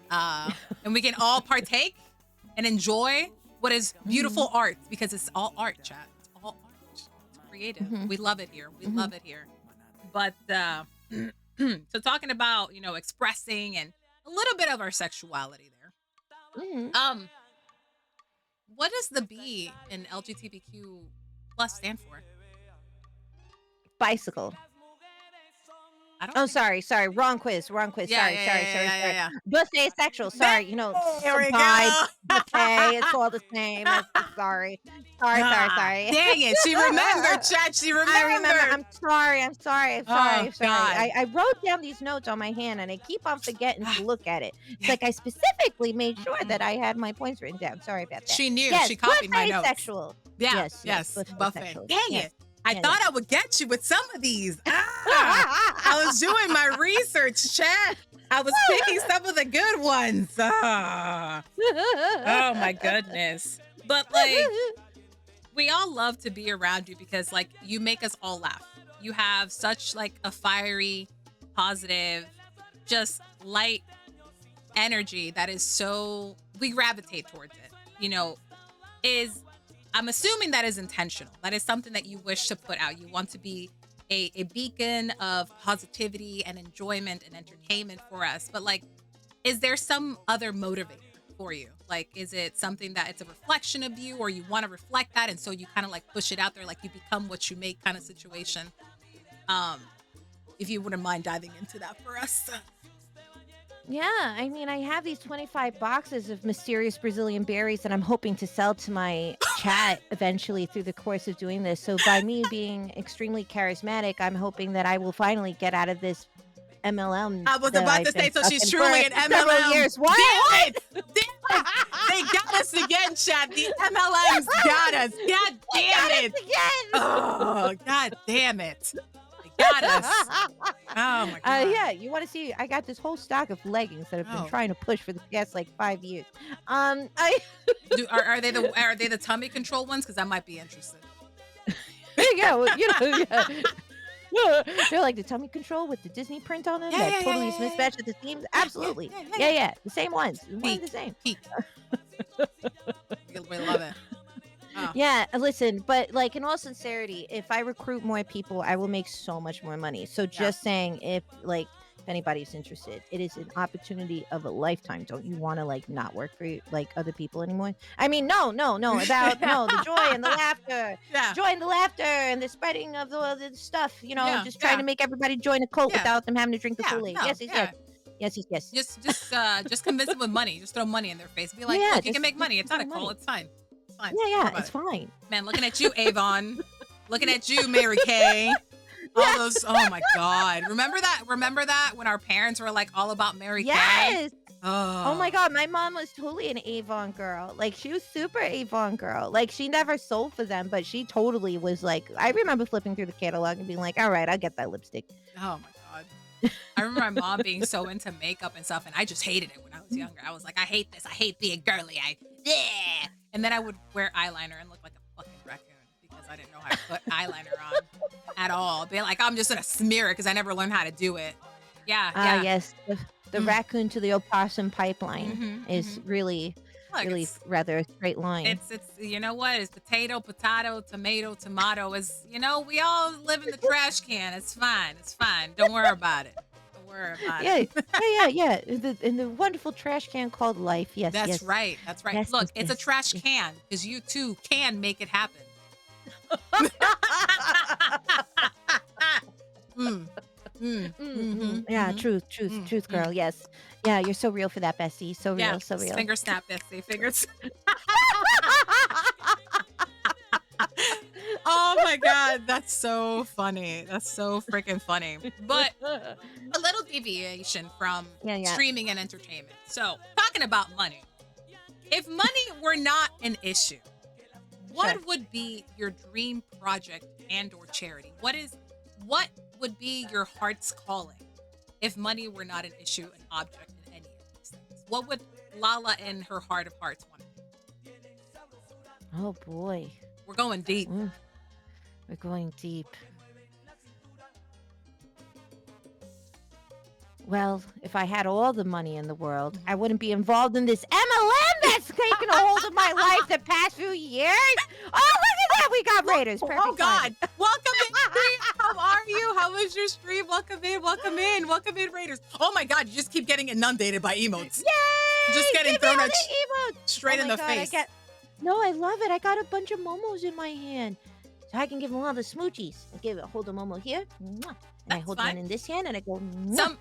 D: And we can all partake and enjoy what is beautiful art, because it's all art, chat. It's all art. It's creative. We love it here. We love it here. But so talking about expressing and a little bit of our sexuality there. What does the B in LGBTQ plus stand for?
E: Bicycle. Sorry. Wrong quiz. Sorry. Buffet sexual. Sorry.
D: Here we
E: buffet. It's all the same. Sorry.
D: Dang it. She remembered, chat. She remembered.
E: I remember. I'm sorry.
D: God.
E: I wrote down these notes on my hand and I keep on forgetting to look at it. It's like I specifically made sure that I had my points written down. Sorry about that.
D: She knew. She copied my notes.
E: Sexual.
D: Yes. Buffet. Dang it. I thought I would get you with some of these. I was doing my research, chat. I was picking some of the good ones. Oh my goodness. But like, we all love to be around you because like you make us all laugh. You have such like a fiery, positive, just light energy that is so, we gravitate towards it. I'm assuming that is intentional. That is something that you wish to put out. You want to be a beacon of positivity and enjoyment and entertainment for us. But like, is there some other motivator for you? Like, is it something that it's a reflection of you, or you want to reflect that, and so you kind of like push it out there, like you become what you make kind of situation? If you wouldn't mind diving into that for us.
E: Yeah, I mean, I have these 25 boxes of mysterious Brazilian berries that I'm hoping to sell to my chat eventually through the course of doing this. So by me being extremely charismatic, I'm hoping that I will finally get out of this MLM.
D: I was about to say, so she's truly an MLM.
E: Years. What?
D: Damn it! They got us again, chat. The MLMs got us. God damn it! Oh, God damn it! Got us. Oh my God.
E: Yeah, you want to see? I got this whole stock of leggings that I've been trying to push for the past like 5 years.
D: Are they the tummy control ones? Because I might be interested.
E: They're like the tummy control with the Disney print on them. That totally is mismatched at the seams. Absolutely. Yeah. The same ones. One of the same.
D: We love it. Oh.
E: Yeah, listen, but like in all sincerity, if I recruit more people, I will make so much more money. So just saying, if anybody's interested, it is an opportunity of a lifetime. Don't you want to like not work for like other people anymore? I mean, no, about the joy and the laughter, joy and the laughter and the spreading of the stuff. You know, just trying to make everybody join a cult without them having to drink the Kool-Aid. Yes.
D: Just convince them with money. Just throw money in their face. Be like, look, you can make money. It's not a cult. It's fine. It's fine.
E: Yeah, it's fine.
D: Man, looking at you, Avon. Looking at you, Mary Kay. All those. Oh my God. Remember that when our parents were like all about Mary Kay?
E: Yes. Oh my God, my mom was totally an Avon girl. Like she was super Avon girl. Like she never sold for them, but she totally was like. I remember flipping through the catalog and being like, "All right, I'll get that lipstick."
D: Oh my God. I remember my mom being so into makeup and stuff, and I just hated it when I was younger. I was like, I hate this. I hate being girly. And then I would wear eyeliner and look like a fucking raccoon because I didn't know how to put eyeliner on at all. Be like, I'm just gonna smear it because I never learned how to do it.
E: Yes. The raccoon to the opossum pipeline is really rather a straight line.
D: It's you know what? It's potato, tomato, tomato. Is we all live in the trash can. It's fine. Don't worry about it.
E: Yeah. In the wonderful trash can called life. Yes,
D: That's right.
E: Yes,
D: Look, it's a trash can because you too can make it happen.
E: Yeah, truth, girl. Yes. Yeah, you're so real for that, Bessie. So real, so real.
D: Finger snap, Bessie. Fingers. Oh my God, that's so funny. That's so freaking funny. But a little deviation from streaming and entertainment. So, talking about money. If money were not an issue, what would be your dream project and or charity? What would be your heart's calling if money were not an issue, an object in any of these things? What would Lala in her heart of hearts want to do?
E: Oh boy.
D: We're going deep.
E: We're going deep. Well, if I had all the money in the world, I wouldn't be involved in this MLM that's taken a hold of my life the past few years. Oh, look at that. We got Raiders. Perfect.
D: Oh, God. Welcome in. How are you? How was your stream? Welcome in, Raiders. Oh, my God. You just keep getting inundated by emotes.
E: Yay!
D: Just getting thrown at straight in the
E: God,
D: face.
E: No, I love it. I got a bunch of momos in my hand. So I can give them all the smoochies. Hold a momo here. And I hold one in this hand and I go.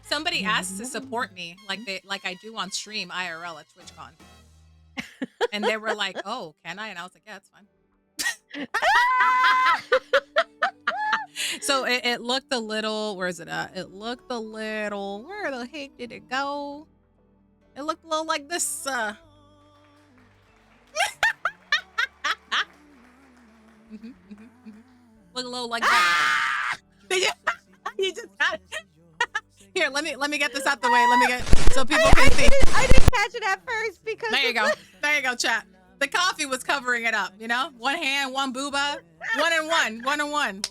D: Somebody asked to support me like I do on stream IRL at TwitchCon. And they were like, "Oh, can I?" And I was like, "Yeah, it's fine." So it looked a little. Where is it at? It looked a little. Where the heck did it go? It looked a little like this. Look a little like that. You just got it. Here, let me get this out the way. So people can see.
E: I didn't catch it at first because
D: there you go, chat. The coffee was covering it up, One hand, one booba, one and one.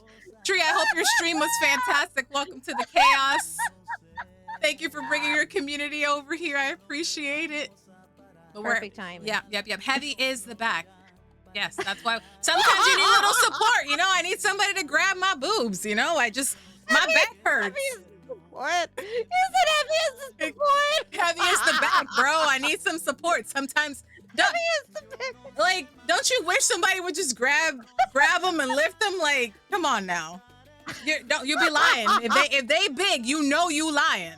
D: Tree, I hope your stream was fantastic. Welcome to the chaos. Thank you for bringing your community over here. I appreciate it. But
E: perfect time.
D: Yep. Heavy is the back. Yes, that's why sometimes you need a little support. I need somebody to grab my boobs. My back hurts.
E: What? Is it heavy as the support?
D: Heavy as the back, bro. I need some support. Sometimes, don't you wish somebody would just grab them and lift them? Like, come on now. You'll be lying. If they big, you lying.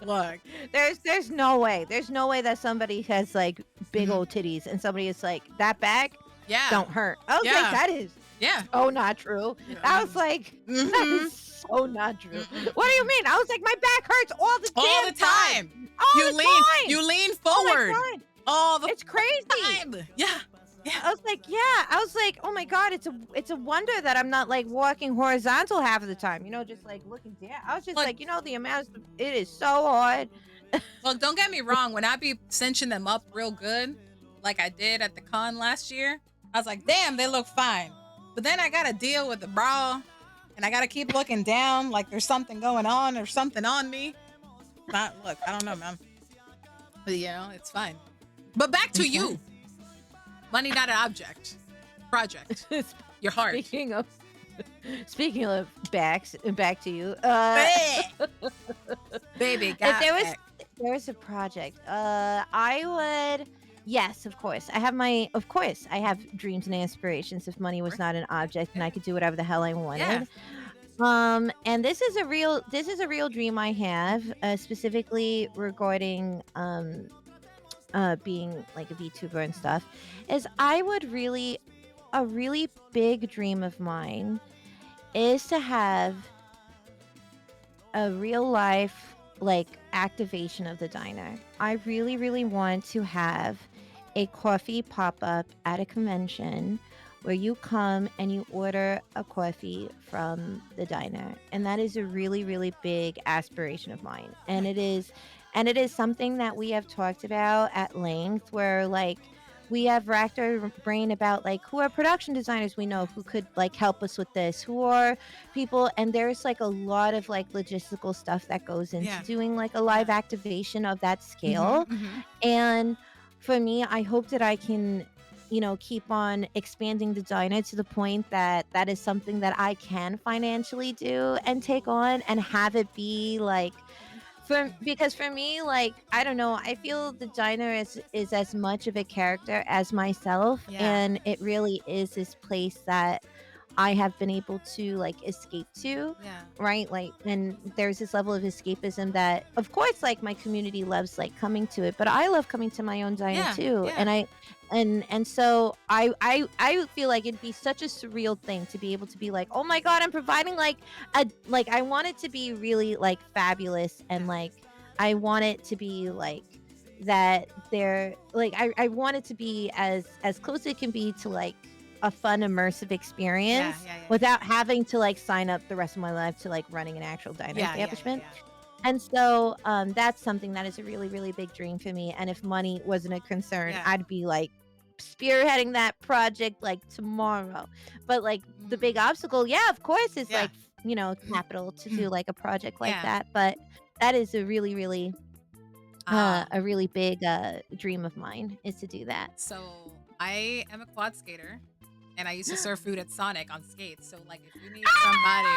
D: Look,
E: there's no way. There's no way that somebody has like big old titties and somebody is like that back.
D: Yeah,
E: don't hurt. I was like, that is.
D: Yeah.
E: Oh, not true. I was like, that is so not true. What do you mean? I was like, my back hurts all the time.
D: You lean forward.
E: It's crazy.
D: Time. Yeah.
E: I was like, oh my God, it's a wonder that I'm not like walking horizontal half of the time, just like looking down. I was just like, the amount of, it is so hard.
D: Look, don't get me wrong. When I be cinching them up real good, like I did at the con last year, I was like, damn, they look fine. But then I got to deal with the bra and I got to keep looking down like there's something going on or something on me. Look, I don't know, man. But, it's fine. But back to you. Money not an object. Project. Your heart.
E: Speaking of back to you.
D: Baby,
E: if there was a project. I would. Yes, of course. I have dreams and aspirations. If money was not an object, and I could do whatever the hell I wanted. Yeah. And this is a real dream I have, specifically regarding being like a VTuber and stuff. Is a really big dream of mine is to have a real life like activation of the diner. I really, really want to have a coffee pop-up at a convention where you come and you order a coffee from the diner. And that is a really, really big aspiration of mine. And it is something that we have talked about at length, where like we have racked our brain about like who are production designers we know who could like help us with this, who are people, and there's like a lot of like logistical stuff that goes into doing like a live activation of that scale. And for me, I hope that I can, keep on expanding the diner to the point that that is something that I can financially do and take on and have it be like, because for me, like, I don't know, I feel the diner is as much of a character as myself. And it really is this place that I have been able to like escape to, right? Like, and there's this level of escapism that, of course, like my community loves like coming to it, but I love coming to my own diner too. And so I feel like it'd be such a surreal thing to be able to be like, oh my God, I'm providing like I want it to be really like fabulous, and like I want it to be like that they're like I want it to be as close as it can be to like a fun immersive experience without having to like sign up the rest of my life to like running an actual diner establishment. And so that's something that is a really, really big dream for me. And if money wasn't a concern, I'd be like spearheading that project like tomorrow. But like the big obstacle, of course, is like, capital to do like a project like that. But that is a really, really a really big dream of mine, is to do that.
D: So I am a quad skater. And I used to serve food at Sonic on skates. So, like, if you need somebody,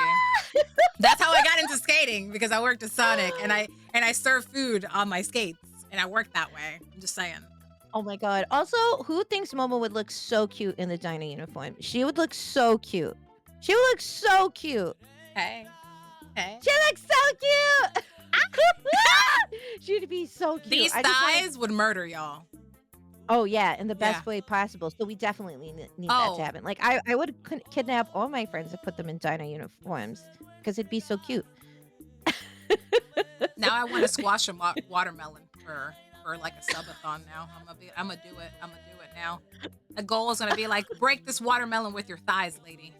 D: that's how I got into skating, because I worked at Sonic and I served food on my skates, and I worked that way. I'm just saying.
E: Oh my God! Also, who thinks Momo would look so cute in the diner uniform? She would look so cute. She would look so cute.
D: Hey.
E: She looks so cute. She'd be so cute.
D: These thighs would murder y'all.
E: Oh yeah, in the best way possible. So we definitely need that to happen. Like I would kidnap all my friends and put them in diner uniforms because it'd be so cute.
D: Now I want to squash a watermelon for like a subathon. Now I'm gonna do it now. The goal is gonna be like, break this watermelon with your thighs, lady.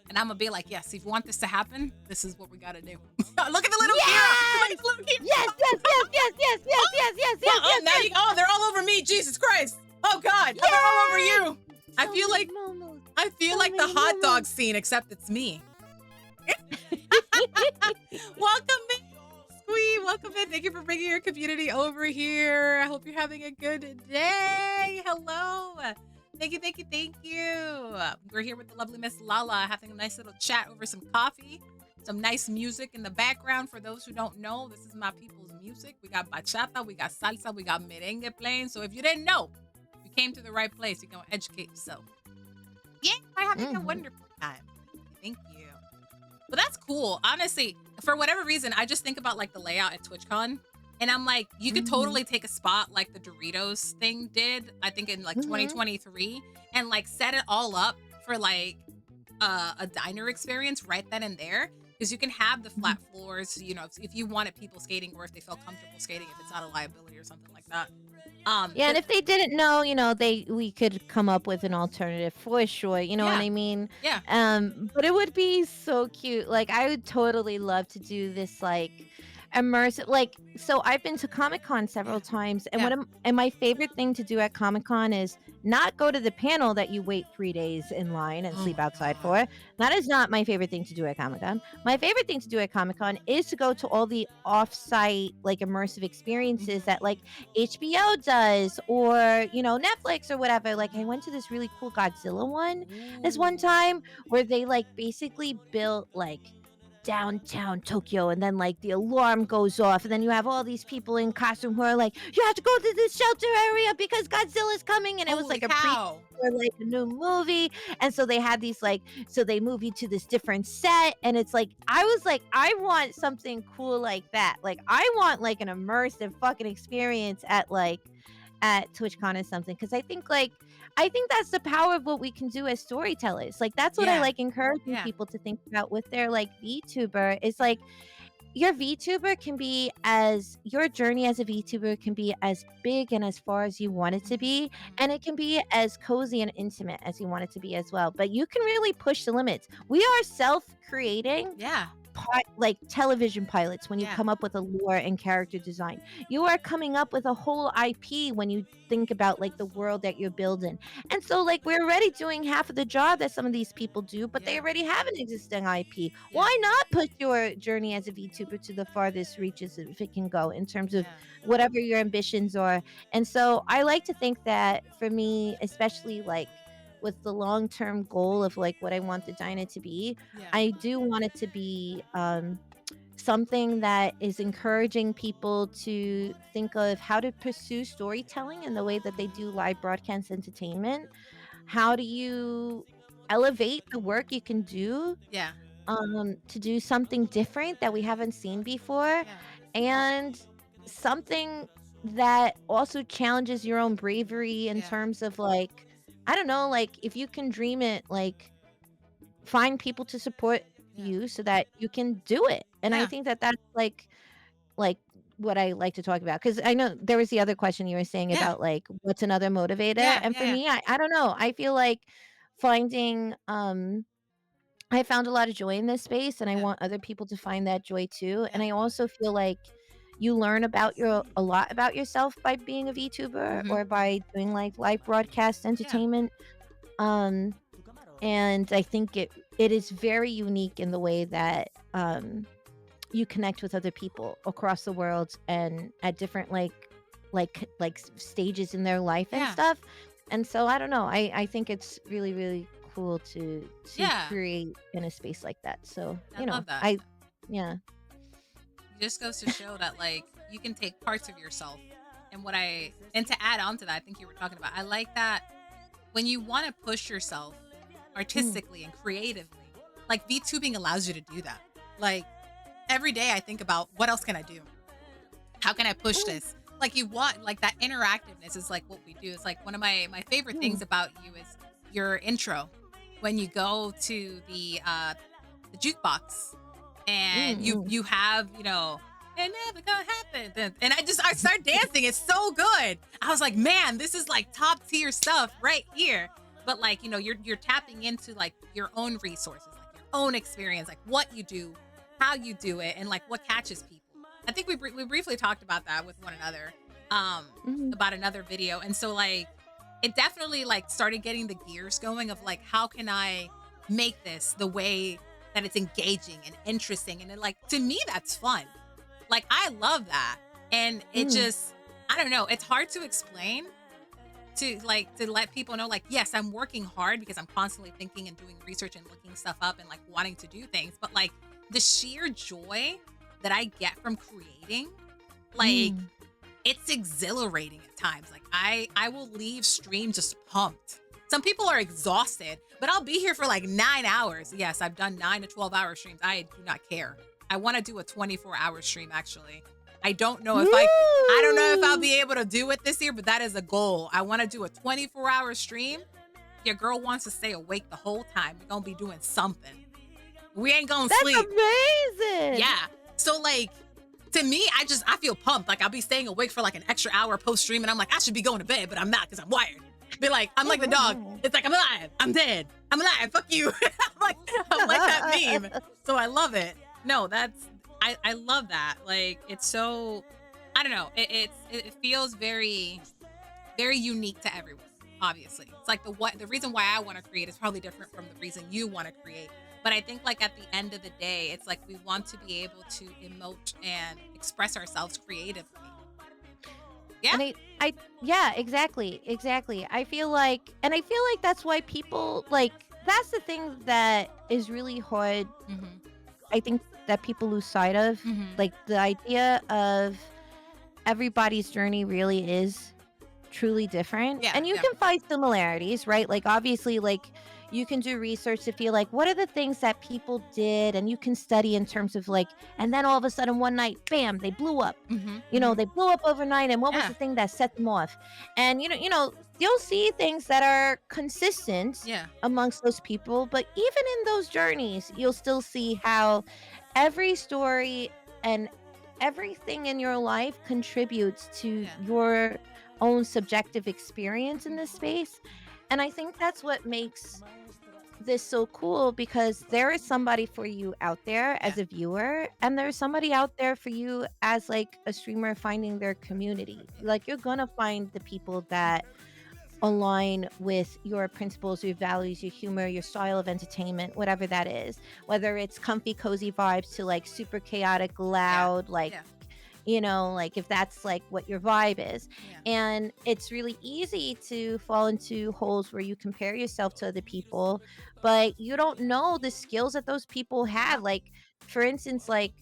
D: And I'm gonna be like, yes, if you want this to happen, this is what we gotta do. Look at the little Kira. Look at the little Kira.
E: Yes.
D: They're all over me. Jesus Christ. Oh God. They're all over you. I feel like the hot dog scene, except it's me. Welcome in, Squee. Welcome in. Thank you for bringing your community over here. I hope you're having a good day. Hello. Thank you. We're here with the lovely MissLala, having a nice little chat over some coffee, some nice music in the background. For those who don't know, this is my people's music. We got bachata, we got salsa, we got merengue playing. So if you didn't know, you came to the right place. You're going to educate yourself. Yeah, I'm having a wonderful time. Thank you. But that's cool. Honestly, for whatever reason, I just think about like the layout at TwitchCon. And I'm like, you could totally take a spot like the Doritos thing did, I think in like 2023, and like set it all up for like a diner experience right then and there. Because you can have the flat floors, if you wanted people skating, or if they felt comfortable skating, if it's not a liability or something like that.
E: And if they didn't know, we could come up with an alternative for sure. You know what I mean?
D: Yeah.
E: But it would be so cute. Like I would totally love to do this like immersive. Like, so I've been to Comic-Con several times, and and my favorite thing to do at Comic-Con is not go to the panel that you wait 3 days in line and sleep outside for. That is not my favorite thing to do at Comic-Con. My favorite thing to do at Comic-Con is to go to all the off-site, like, immersive experiences that, like, HBO does, or, you know, Netflix or whatever. Like, I went to this really cool Godzilla one this one time where they, like, basically built, like, downtown Tokyo, and then like the alarm goes off, and then you have all these people in costume who are like, you have to go to this shelter area because Godzilla's coming, and it was like a preview for like a new movie. And so they had these, like, so they move you to this different set, and it's like, I was like, I want something cool like that. Like, I want like an immersive fucking experience at TwitchCon or something, because I think that's the power of what we can do as storytellers. Like, that's what I like encouraging people to think about with their like VTuber. Is like, your VTuber can be your journey as a VTuber can be as big and as far as you want it to be, and it can be as cozy and intimate as you want it to be as well. But you can really push the limits. We are self-creating like television pilots when you come up with a lore and character design. You are coming up with a whole IP when you think about like the world that you're building. And so like, we're already doing half of the job that some of these people do, but they already have an existing IP. Why not push your journey as a VTuber to the farthest reaches if it can go, in terms of whatever your ambitions are? And so I like to think that for me, especially like with the long-term goal of like what I want the Dyna to be, I do want it to be something that is encouraging people to think of how to pursue storytelling in the way that they do live broadcast entertainment. How do you elevate the work you can do to do something different that we haven't seen before, and something that also challenges your own bravery in terms of like, I don't know, like, if you can dream it, like, find people to support you so that you can do it. And I think that that's like what I like to talk about, because I know there was the other question you were saying about like, what's another motivator? And for me, I don't know. I feel like finding I found a lot of joy in this space, and I want other people to find that joy too. And I also feel like you learn a lot about yourself by being a VTuber or by doing like live broadcast entertainment. And I think it is very unique in the way that you connect with other people across the world and at different like stages in their life and stuff. And so I don't know. I think it's really, really cool to create in a space like that. So
D: I love that.
E: It
D: just goes to show that like, you can take parts of yourself, and to add on to that, I think you were talking about, I like that when you want to push yourself artistically and creatively, like VTubing allows you to do that. Like, every day I think about, what else can I do? How can I push this? Like, you want, like, that interactiveness is like what we do. It's like one of my favorite things about you is your intro when you go to the jukebox. And you have, you know, it never gonna happen. And I start dancing. It's so good. I was like, man, this is like top tier stuff right here. But like, you know, you're tapping into like your own resources, like your own experience, like what you do, how you do it, and like what catches people. I think we briefly talked about that with one another, about another video. And so like, it definitely like started getting the gears going of like, how can I make this the way that it's engaging and interesting, and it, like, to me, that's fun. Like, I love that. And it just, I don't know, it's hard to explain to let people know, like, yes, I'm working hard because I'm constantly thinking and doing research and looking stuff up and like wanting to do things, but like the sheer joy that I get from creating, like it's exhilarating at times. Like I will leave stream just pumped. Some people are exhausted, but I'll be here for like 9 hours. Yes, I've done 9 to 12 hour streams. I do not care. I want to do a 24-hour stream, actually. I don't know if I don't know if I'll be able to do it this year, but that is a goal. I want to do a 24-hour stream. Your girl wants to stay awake the whole time. We're going to be doing something. We ain't going to sleep.
E: That's amazing.
D: Yeah. So like, to me, I feel pumped. Like I'll be staying awake for like an extra hour post stream, and I'm like, I should be going to bed, but I'm not because I'm wired. Be like, I'm like the dog. It's like, I'm alive. I'm dead. I'm alive. Fuck you. I'm like that meme. So I love it. No, I love that. Like, it's so, I don't know. It feels very, very unique to everyone. Obviously, it's like the reason why I want to create is probably different from the reason you want to create. But I think like at the end of the day, it's like we want to be able to emote and express ourselves creatively. Yeah.
E: And yeah, exactly. I feel like that's why people like, that's the thing that is really hard.
D: Mm-hmm.
E: I think that people lose sight of,
D: Mm-hmm.
E: like the idea of everybody's journey really is truly different.
D: Yeah,
E: And you can find similarities, right? Like obviously, like you can do research to feel like what are the things that people did, and you can study in terms of like, and then all of a sudden one night, bam, they blew up.
D: Mm-hmm.
E: You know, they blew up overnight, and what was the thing that set them off? And you know, you'll see things that are consistent amongst those people, but even in those journeys, you'll still see how every story and everything in your life contributes to your own subjective experience in this space. And I think that's what makes this so cool, because there is somebody for you out there as a viewer, and there's somebody out there for you as like a streamer finding their community. Like you're gonna find the people that align with your principles, your values, your humor, your style of entertainment, whatever that is, whether it's comfy cozy vibes to like super chaotic loud, like you know, like if that's like what your vibe is. And it's really easy to fall into holes where you compare yourself to other people, but you don't know the skills that those people have. Like for instance, like,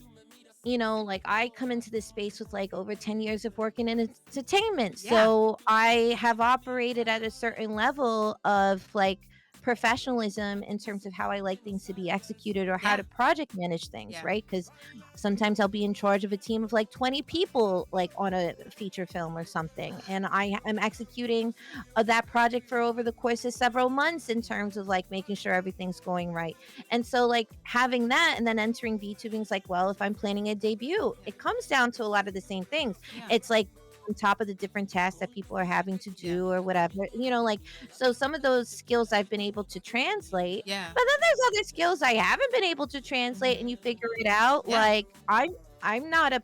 E: you know, like I come into this space with like over 10 years of working in entertainment. So I have operated at a certain level of like professionalism in terms of how I like things to be executed or how to project manage things, right? Because sometimes I'll be in charge of a team of like 20 people, like on a feature film or something, and I am executing that project for over the course of several months in terms of like making sure everything's going right. And so like having that and then entering VTubing is like, well, if I'm planning a debut, it comes down to a lot of the same things. It's like on top of the different tasks that people are having to do or whatever, you know, like, so some of those skills I've been able to translate, but then there's other skills I haven't been able to translate, and you figure it out. Like I'm not a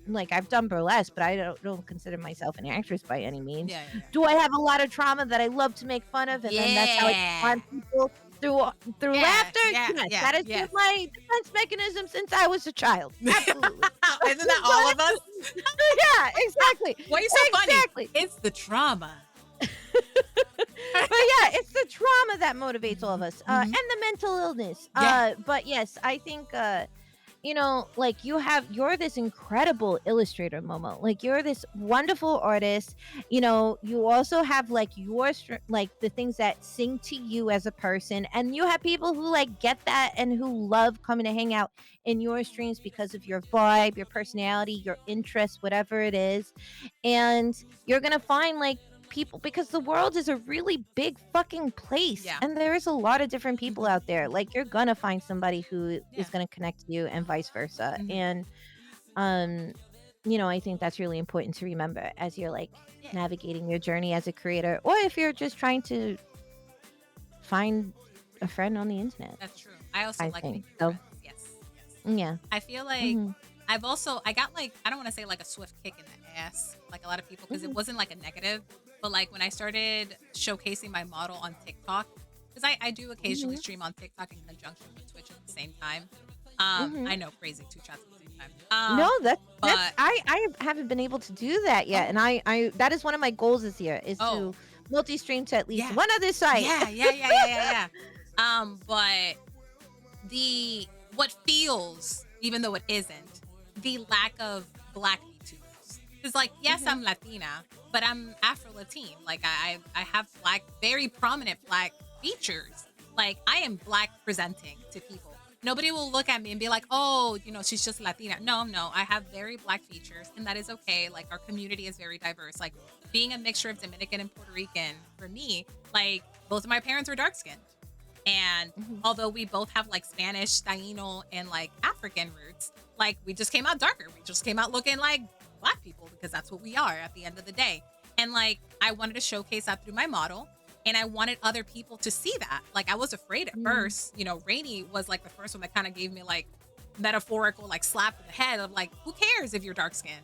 E: like I've done burlesque, but I don't consider myself an actress by any means. Do I have a lot of trauma that I love to make fun of, and then that's how I find people through laughter? That has been my defense mechanism since I was a child. Absolutely.
D: Isn't that all of us?
E: Yeah, exactly.
D: Why are you so funny? It's the trauma.
E: But yeah, it's the trauma that motivates all of us, and the mental illness. But yes, I think you know, like you're this incredible illustrator, Momo. Like you're this wonderful artist. You know, you also have like like the things that sing to you as a person, and you have people who like get that and who love coming to hang out in your streams because of your vibe, your personality, your interests, whatever it is. And you're gonna find like people, because the world is a really big fucking place, and there's a lot of different people out there. Like you're gonna find somebody who is gonna connect to you, and vice versa. And you know, I think that's really important to remember as you're like navigating your journey as a creator, or if you're just trying to find a friend on the internet.
D: That's true. I also like
E: think
D: so.
E: Yeah,
D: I feel like I got like, I don't want to say like a swift kick in the ass like a lot of people, because it wasn't like a negative, but like when I started showcasing my model on TikTok, because I do occasionally stream on TikTok in conjunction with Twitch at the same time. I know, crazy, 2 shots at the same time.
E: No, that's I haven't been able to do that yet, and I that is one of my goals this year is to multi-stream to at least one other site.
D: Yeah. But what feels, even though it isn't, the lack of Black VTubers. It's like, yes, I'm Latina, but I'm Afro-Latin. Like I have very prominent Black features. Like I am Black presenting to people. Nobody will look at me and be like, oh, you know, she's just Latina. No, I have very Black features, and that is okay. Like our community is very diverse. Like being a mixture of Dominican and Puerto Rican, for me, like both of my parents were dark skinned. And although we both have like Spanish, Taino, and like African roots, like we just came out darker. We just came out looking like Black people, because that's what we are at the end of the day. And like I wanted to showcase that through my model, and I wanted other people to see that. Like I was afraid at first, you know, Rainy was like the first one that kind of gave me like metaphorical like slap in the head of like, who cares if you're dark skinned?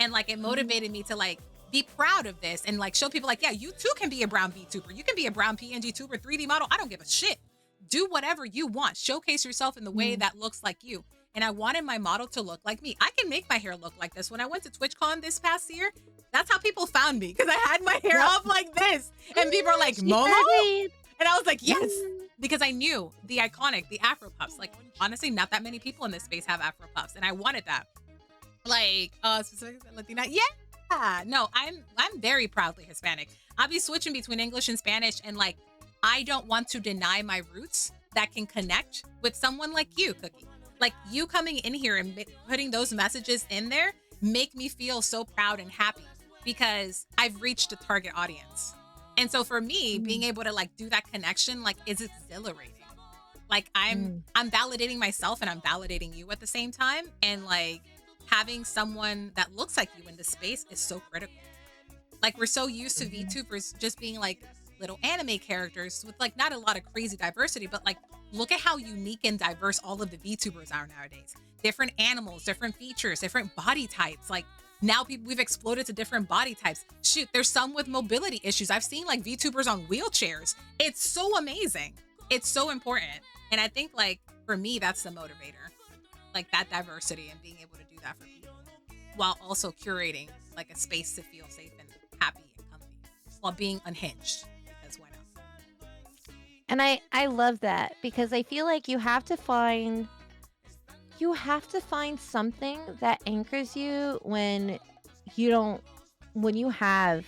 D: And like it motivated me to like be proud of this and like show people like, yeah, you too can be a brown VTuber. You can be a brown PNG tuber, 3D model. I don't give a shit. Do whatever you want. Showcase yourself in the way that looks like you. And I wanted my model to look like me. I can make my hair look like this. When I went to TwitchCon this past year, that's how people found me, because I had my hair up like this. And people are like, Momo? And I was like, yes. Because I knew the iconic, the Afro puffs. Like, honestly, not that many people in this space have Afro puffs. And I wanted that. Like, specifically Latina. Yeah. No, I'm very proudly Hispanic. I'll be switching between English and Spanish. And like, I don't want to deny my roots that can connect with someone like you, Cookie. Like, you coming in here and putting those messages in there make me feel so proud and happy, because I've reached a target audience. And so for me, being able to like do that connection, like, is exhilarating. Like I'm validating myself and I'm validating you at the same time. And like having someone that looks like you in this space is so critical. Like, we're so used to VTubers just being like little anime characters with like not a lot of crazy diversity, but like, look at how unique and diverse all of the VTubers are nowadays. Different animals, different features, different body types. Like, now we've exploded to different body types. Shoot, there's some with mobility issues. I've seen like VTubers on wheelchairs. It's so amazing. It's so important. And I think like for me, that's the motivator. Like that diversity and being able to do that for people while also curating like a space to feel safe and happy and comfy while being unhinged, because why not?
E: And I love that, because I feel like you have to find something that anchors you when you have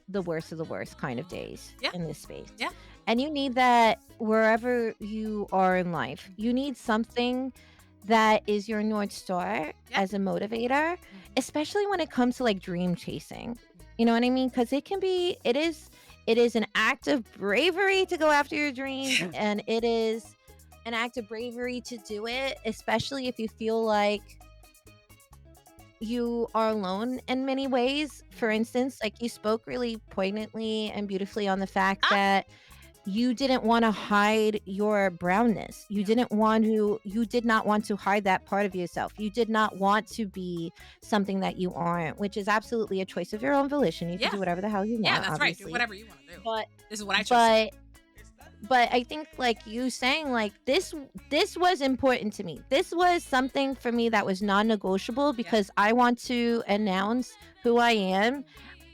E: the worst of the worst kind of days in this space.
D: Yeah.
E: And you need that wherever you are in life. You need something that is your North Star as a motivator, especially when it comes to like dream chasing. You know what I mean? Because it is an act of bravery to go after your dream, and it is an act of bravery to do it, especially if you feel like you are alone in many ways. For instance, like you spoke really poignantly and beautifully on the fact that you didn't want to hide your brownness. You did not want to hide that part of yourself. You did not want to be something that you aren't, which is absolutely a choice of your own volition. You can do whatever the hell you want.
D: Yeah, that's
E: obviously.
D: right. Do whatever you want to do.
E: But
D: this is what I chose.
E: But I think like you saying like this was important to me. This was something for me that was non-negotiable, because I want to announce who I am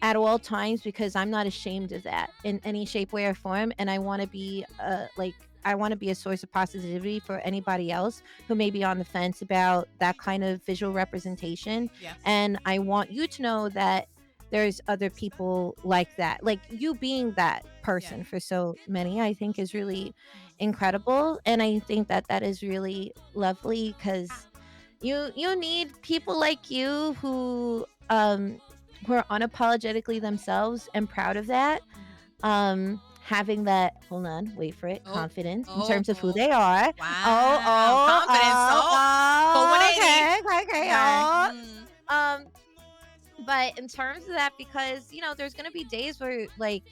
E: at all times, because I'm not ashamed of that in any shape, way, or form. And I want to be a source of positivity for anybody else who may be on the fence about that kind of visual representation.
D: Yeah.
E: And I want you to know that there's other people like that. Like you being that person for so many, I think is really incredible. And I think that is really lovely, because you need people like you who are unapologetically themselves and proud of that. Having that, hold on, wait for it, confidence in terms of who they are.
D: Wow. Confidence.
E: Okay. But in terms of that, because there's gonna be days where like,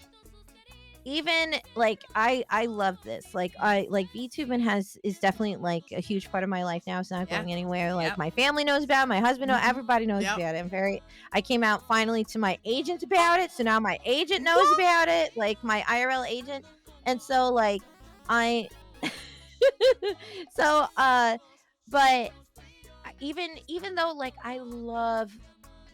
E: even like I love this. Like VTubing is definitely like a huge part of my life now. It's not going anywhere. Like my family knows about it, my husband knows, everybody knows about it. I came out finally to my agent about it, so now my agent knows about it, like my IRL agent. And so like but even though like I love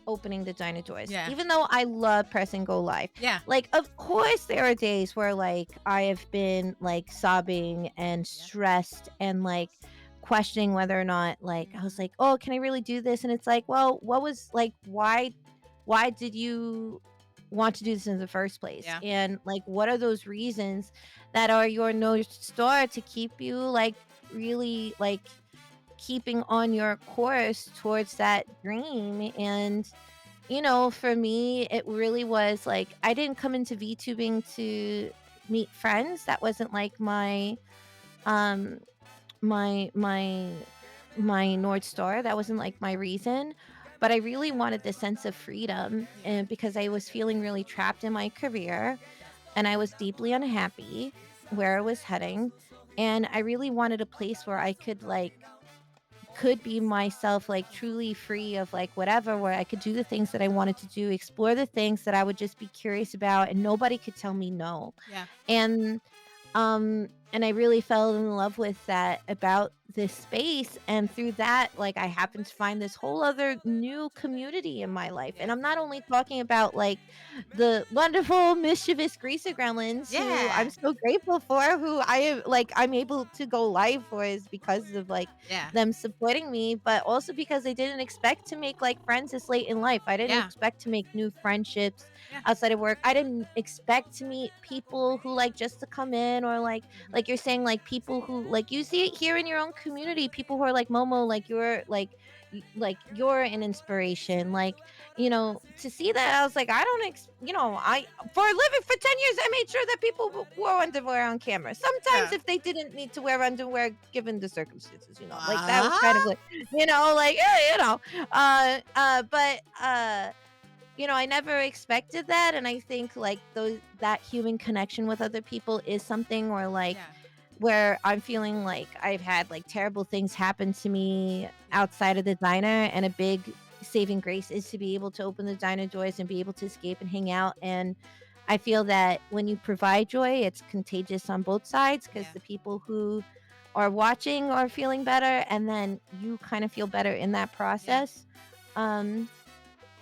E: opening the diner doors, even though I love press and go live, like of course there are days where like I have been like sobbing and stressed and like questioning whether or not, like I was like, oh, can I really do this? And it's like, well, what was like, why did you want to do this in the first place? And like, what are those reasons that are your North Star to keep you like really like keeping on your course towards that dream? And for me, it really was like, I didn't come into VTubing to meet friends. That wasn't like my North Star. That wasn't like my reason. But I really wanted this sense of freedom, and because I was feeling really trapped in my career and I was deeply unhappy where I was heading, and I really wanted a place where I could like could be myself, like truly free of like whatever, where I could do the things that I wanted to do, explore the things that I would just be curious about, and nobody could tell me no.
D: Yeah.
E: And I really fell in love with that about this space, and through that, like, I happened to find this whole other new community in my life. And I'm not only talking about like the wonderful mischievous greaser gremlins who I'm
D: Yeah.
E: so grateful for, who I am like I'm able to go live for, is because of like
D: Yeah.
E: them supporting me, but also because I didn't expect to make like friends this late in life. I didn't
D: Yeah.
E: expect to make new friendships
D: Yeah.
E: outside of work. I didn't expect to meet people who like just to come in, or like you're saying, like people who like you see it here in your own community, people who are like Momo, like you're like you're an inspiration, like, you know, to see that. I was like, I don't you know, I for a living for 10 years I made sure that people wore underwear on camera, sometimes
D: Yeah.
E: if they didn't need to wear underwear given the circumstances, you know, like that was kind of like, you know, like, you know, but you know, I never expected that. And I think like that human connection with other people is something, or like
D: Yeah.
E: where I'm feeling like I've had like terrible things happen to me outside of the diner, and a big saving grace is to be able to open the diner doors and be able to escape and hang out. And I feel that when you provide joy, it's contagious on both sides, because
D: Yeah.
E: the people who are watching are feeling better, and then you kind of feel better in that process.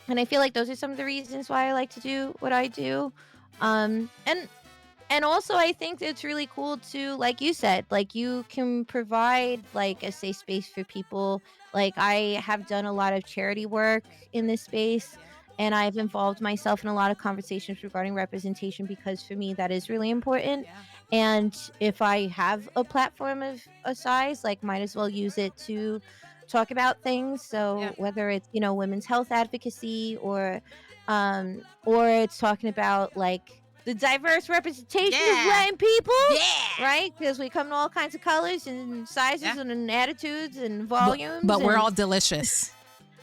E: And I feel like those are some of the reasons why I like to do what I do. Um, and and also I think it's really cool to, like you said, like you can provide like a safe space for people. Like I have done a lot of charity work in this space,
D: Yeah.
E: and I've involved myself in a lot of conversations regarding representation, because for me that is really important.
D: Yeah.
E: And if I have a platform of a size, like might as well use it to talk about things. So
D: Yeah.
E: whether it's, you know, women's health advocacy, or it's talking about like the diverse representation of
D: Yeah.
E: Latin people,
D: Yeah.
E: right? Because we come in all kinds of colors and sizes,
D: Yeah.
E: and in attitudes and volumes.
D: But we're
E: and-
D: all delicious.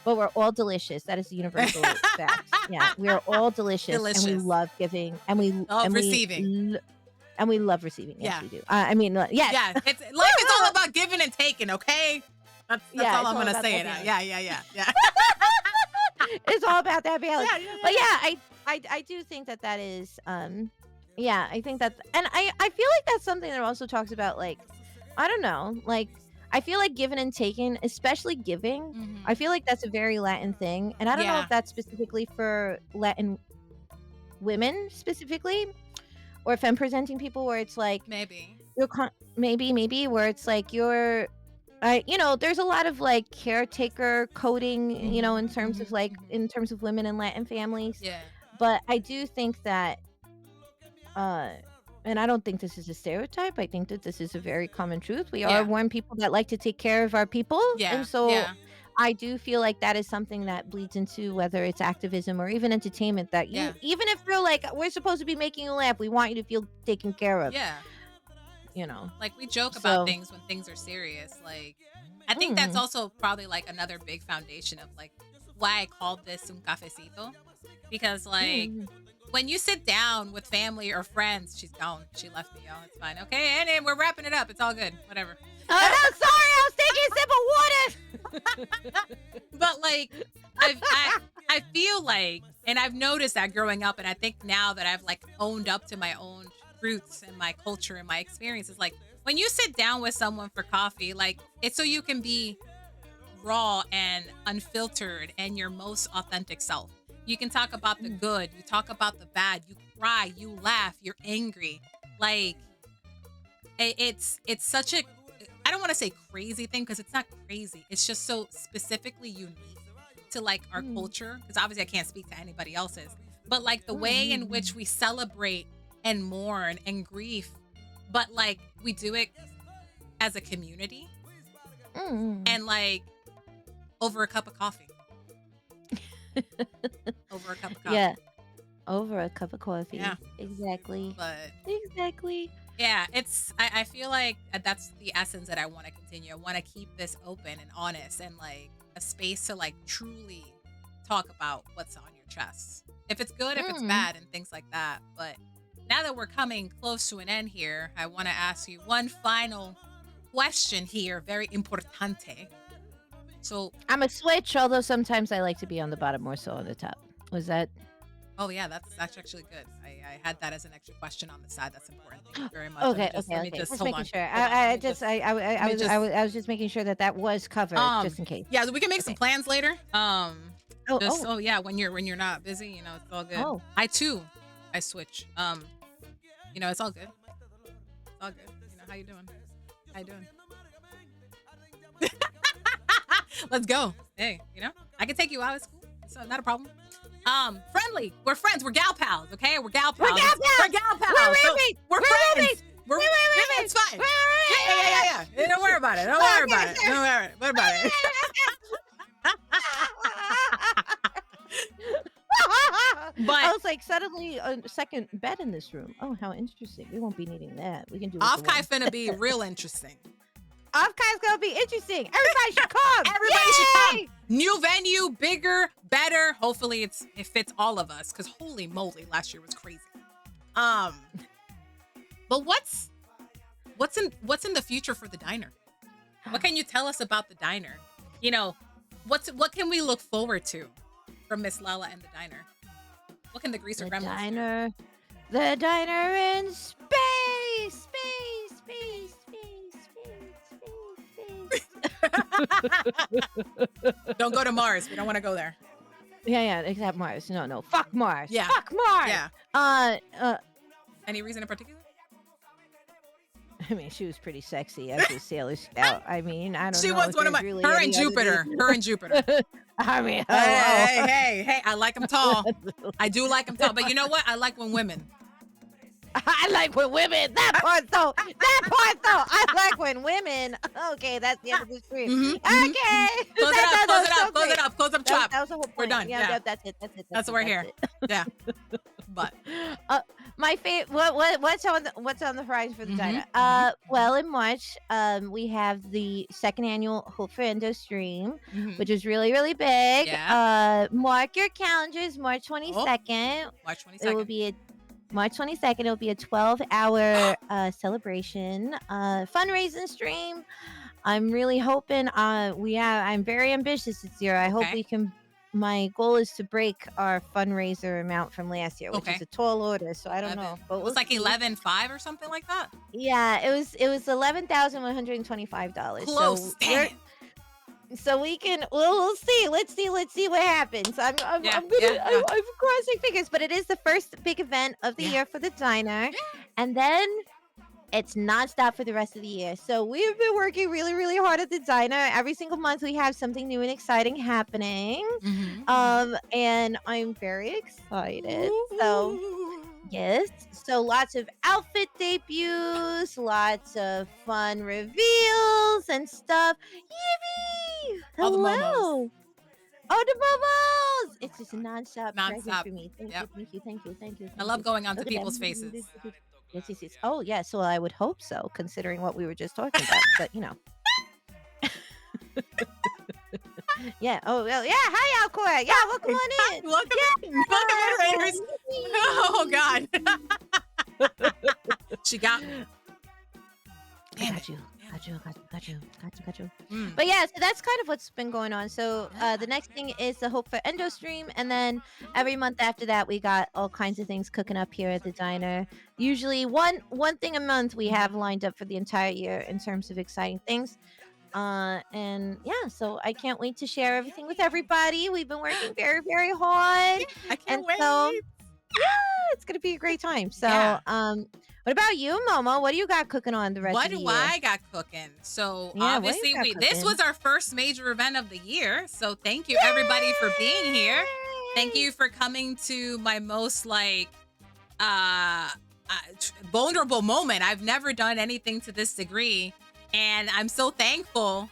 E: but we're all delicious. That is the universal fact. Yeah, we are all delicious, and we
D: Delicious.
E: love giving, and we
D: Love receiving.
E: and we love receiving. Yes,
D: Yeah.
E: we do. I mean, yes.
D: Yeah. It's life is all about giving and taking, okay? That's
E: Yeah,
D: all
E: it's
D: I'm
E: all
D: gonna
E: about
D: say.
E: that
D: It. Yeah.
E: It's all about that balance.
D: Yeah.
E: But yeah, I do think that is yeah, I think that, and I feel like that's something that also talks about, like, I don't know, like I feel like giving and taking, especially giving,
D: Mhm.
E: I feel like that's a very Latin thing, and I don't know
D: Yeah.
E: if that's specifically for Latin women specifically, or femme presenting people, where it's like
D: Maybe.
E: you're maybe where it's like you're you know, there's a lot of like caretaker coding, you know, in terms of like in terms of women in Latin families.
D: Yeah.
E: But I do think that and I don't think this is a stereotype. I think that this is a very common truth. We
D: Yeah.
E: are one people that like to take care of our people.
D: Yeah.
E: And so
D: Yeah.
E: I do feel like that is something that bleeds into whether it's activism or even entertainment, that you,
D: Yeah.
E: even if we're like, we're supposed to be making you laugh, we want you to feel taken care of,
D: Yeah.
E: you know.
D: Like we joke
E: So-
D: about things when things are serious. Like I think that's
E: Mm.
D: also probably like another big foundation of like why I called this un cafecito. Because like when you sit down with family or friends, she's gone. She left me, y'all. It's fine. Okay, and then we're wrapping it up. It's all good. Whatever.
E: Oh, no, sorry, I was taking a sip of water.
D: But like I feel like, and I've noticed that growing up, and I think now that I've like owned up to my own roots and my culture and my experiences, like when you sit down with someone for coffee, like it's so you can be raw and unfiltered and your most authentic self. You can talk about the good, you talk about the bad, you cry, you laugh, you're angry. Like it's such a, I don't want to say crazy thing, because it's not crazy. It's just so specifically unique to like our culture, because obviously I can't speak to anybody else's, but like the way in which we celebrate and mourn and grief, but like we do it as a community and like over a cup of coffee. Over a cup of coffee.
E: Yeah, over a cup of coffee.
D: Yeah.
E: Exactly.
D: But
E: Exactly.
D: yeah, it's I feel like that's the essence that I want to continue. I want to keep this open and honest, and like a space to like truly talk about what's on your chest. If it's good, if it's bad, and things like that. But now that we're coming close to an end here, I want to ask you one final question here, very importante. So
E: I'm a switch, although sometimes I like to be on the bottom more so on the top. Was that?
D: Oh yeah, that's actually good. I had that as an extra question on the side. That's important. Thank you very much.
E: Okay,
D: Let me just
E: just
D: hold
E: making
D: on.
E: sure.
D: Hold on.
E: I was just making sure that was covered, just in case.
D: Yeah, we can make some plans later.
E: Oh,
D: yeah, when you're not busy, you know, it's all good.
E: Oh.
D: I switch. You know, it's all good. It's all good. You know, how you doing? How you doing? Let's go. Hey, you know, I can take you out. It's cool. So not a problem. Friendly. We're friends. We're gal pals. Okay, we're gal pals.
E: We're gal pals.
D: We're gal pals.
E: We're
D: So
E: roommates.
D: we're friends. We're roommates. It's fine. Yeah. Don't worry about it. Don't worry about it. Don't worry about it. But
E: I was like, suddenly a second bed in this room. Oh, how interesting. We won't be needing that. We can do
D: off Kai finna be real interesting.
E: Off Kai's gonna be interesting. Everybody should come.
D: Everybody should come. New venue, bigger, better. Hopefully it fits all of us. Cause holy moly, last year was crazy. But what's in the future for the diner? What can you tell us about the diner? You know, what can we look forward to from MissLala and the diner? What can the greaser gremlins do?
E: The diner in space.
D: Don't go to Mars. We don't want to go there.
E: Yeah, except Mars. No. Fuck Mars.
D: Yeah.
E: Fuck Mars.
D: Yeah. Any reason in particular?
E: I mean, she was pretty sexy as a Sailor Scout. I mean, I don't know.
D: She was one of my.
E: Really
D: her and Jupiter.
E: I mean,
D: hey, I like them tall. I do like them tall. But you know what? I like when women.
E: I like when women. That part though. I like when women. Okay, that's the end of the stream.
D: Mm-hmm,
E: okay.
D: Close it up. Trap.
E: That was the whole point.
D: We're done. Yeah.
E: That's it.
D: That's why we're here. Yeah. But
E: my favorite. What's on the horizon for the diner? Well, in March, we have the second annual Hope for Endo stream, which is really, really big.
D: Yeah.
E: Mark your calendars. March 22nd.
D: March 22nd.
E: It will be March 22nd. It'll be a 12-hour celebration, fundraising stream. I'm really hoping. I'm very ambitious this year. I hope we can. My goal is to break our fundraiser amount from last year, which is a tall order. So I don't know. But
D: it was like 11,500 or something like that.
E: Yeah, it was $11,125.
D: Close.
E: So we can. We'll see. Let's see what happens. I'm crossing fingers, but it is the first big event of the year for the diner, and then it's nonstop for the rest of the year. So we've been working really, really hard at the diner. Every single month we have something new and exciting happening. And I'm very excited. So yes. So lots of outfit debuts, lots of fun reveals and stuff. Yippee!
D: All the
E: Hello. Oh, the bubbles! It's just a nonstop present for me. Thank you.
D: I love going onto people's faces.
E: Yes. Oh, yeah. So I would hope so, considering what we were just talking about. But, you know. Yeah. Oh, well, yeah. Hi, Alcor. Yeah, welcome on in.
D: Welcome in, Raiders. Oh, God. She got me.
E: Got you. But yeah, so that's kind of what's been going on. So the next thing is the Hope for Endo stream, and then every month after that we got all kinds of things cooking up here at the diner. Usually one thing a month we have lined up for the entire year in terms of exciting things. And yeah, so I can't wait to share everything with everybody. We've been working very, very hard.
D: I can't wait.
E: So, yeah, it's gonna be a great time. So what about you, Momo? What do you got cooking on the rest of the year?
D: What do I got cooking? So obviously this was our first major event of the year. So thank you everybody for being here. Thank you for coming to my most vulnerable moment. I've never done anything to this degree, and I'm so thankful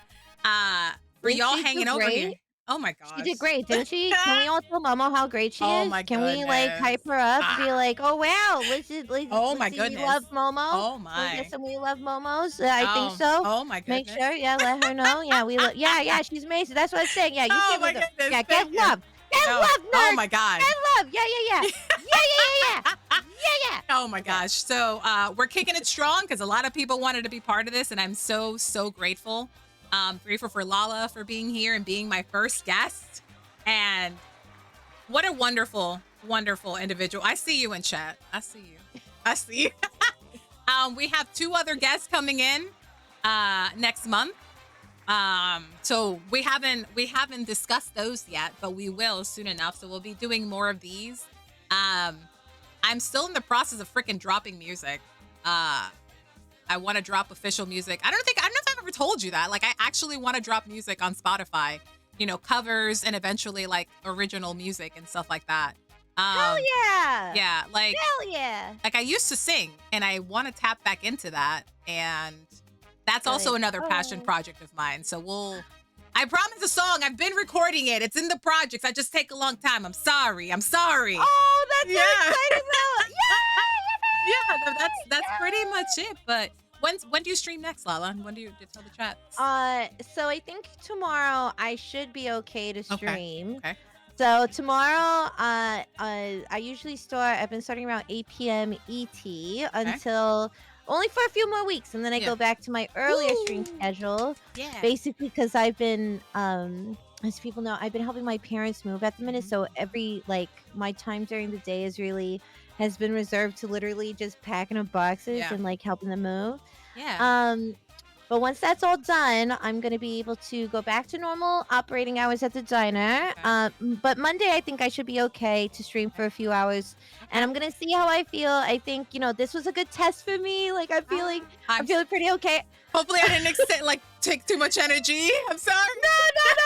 D: for y'all hanging over here. Oh my gosh.
E: She did great, didn't she? Can we all tell Momo how great she is?
D: My
E: Can
D: goodness.
E: we hype her up and be like, oh wow, let's see,
D: goodness.
E: We love Momo.
D: Oh my.
E: Get some we love Momos. I think so.
D: Oh my goodness.
E: Make sure, let her know. Yeah, she's amazing. That's what I'm saying. Yeah, you give her the
D: goodness.
E: get love. Get love, nerd.
D: Oh my God.
E: Get love. Yeah. Yeah.
D: Oh my gosh. So we're kicking it strong because a lot of people wanted to be part of this, and I'm so grateful Grateful for Lala for being here and being my first guest. And what a wonderful, wonderful individual. I see you in chat. I see you. I see you. We have 2 other guests coming in next month. So we haven't discussed those yet, but we will soon enough. So we'll be doing more of these. I'm still in the process of freaking dropping music. I want to drop official music. I don't know if I've ever told you that. Like, I actually want to drop music on Spotify, you know, covers and eventually like original music and stuff like that.
E: Hell yeah.
D: Yeah. Like,
E: hell yeah.
D: Like, I used to sing and I want to tap back into that. And that's also another passion project of mine. So I promise a song. I've been recording it. It's in the projects. I just take a long time. I'm sorry.
E: Oh, that's so exciting though.
D: Yeah, that's pretty much it. But when do you stream next, Lala? When do you tell the chat?
E: So I think tomorrow I should be okay to stream.
D: Okay.
E: So tomorrow, I usually start. I've been starting around 8 p.m. ET until only for a few more weeks, and then I go back to my earlier stream schedule. Yeah. Basically, because I've been, as people know, I've been helping my parents move at the minute. So every my time during the day has been reserved to literally just packing up boxes and helping them move.
D: Yeah.
E: But once that's all done, I'm going to be able to go back to normal operating hours at the diner. But Monday, I think I should be okay to stream for a few hours. And I'm going to see how I feel. I think, this was a good test for me. Like, I'm feeling pretty okay.
D: Hopefully I didn't take too much energy. I'm sorry.
E: No,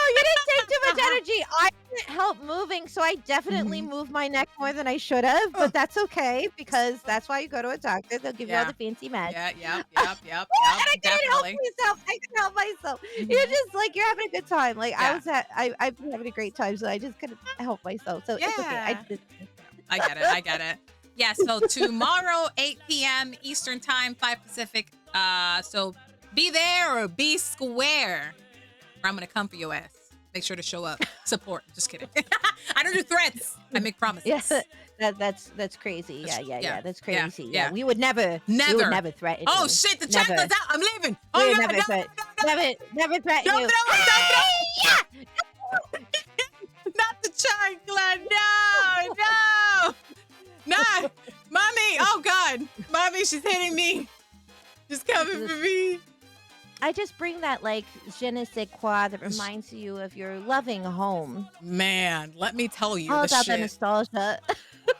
E: you didn't take too much energy. I didn't help moving, so I definitely moved my neck more than I should have. But that's okay, because that's why you go to a doctor. They'll give you all the fancy meds.
D: Yep.
E: And I couldn't help myself. You're just you're having a good time. I've been having a great time, so I just couldn't help myself. So it's okay.
D: I get it. Yeah, so tomorrow, 8 p.m. Eastern Time, 5 Pacific. So be there or be square, or I'm going to come for your ass. Make sure to show up. Support. Just kidding. I don't do threats. I make promises.
E: Yeah, that's crazy. Yeah. That's crazy.
D: Yeah.
E: We would never threaten.
D: Oh,
E: you.
D: shit. The chat is out. I'm leaving.
E: We
D: Oh,
E: would
D: no,
E: never threaten
D: Don't
E: you.
D: throw. Not the chancla. No. Mommy. Oh, God. Mommy, she's hitting me. She's coming for me.
E: I just bring that je ne sais quoi that reminds you of your loving home.
D: Man, let me tell you
E: all
D: the
E: about
D: shit.
E: the nostalgia.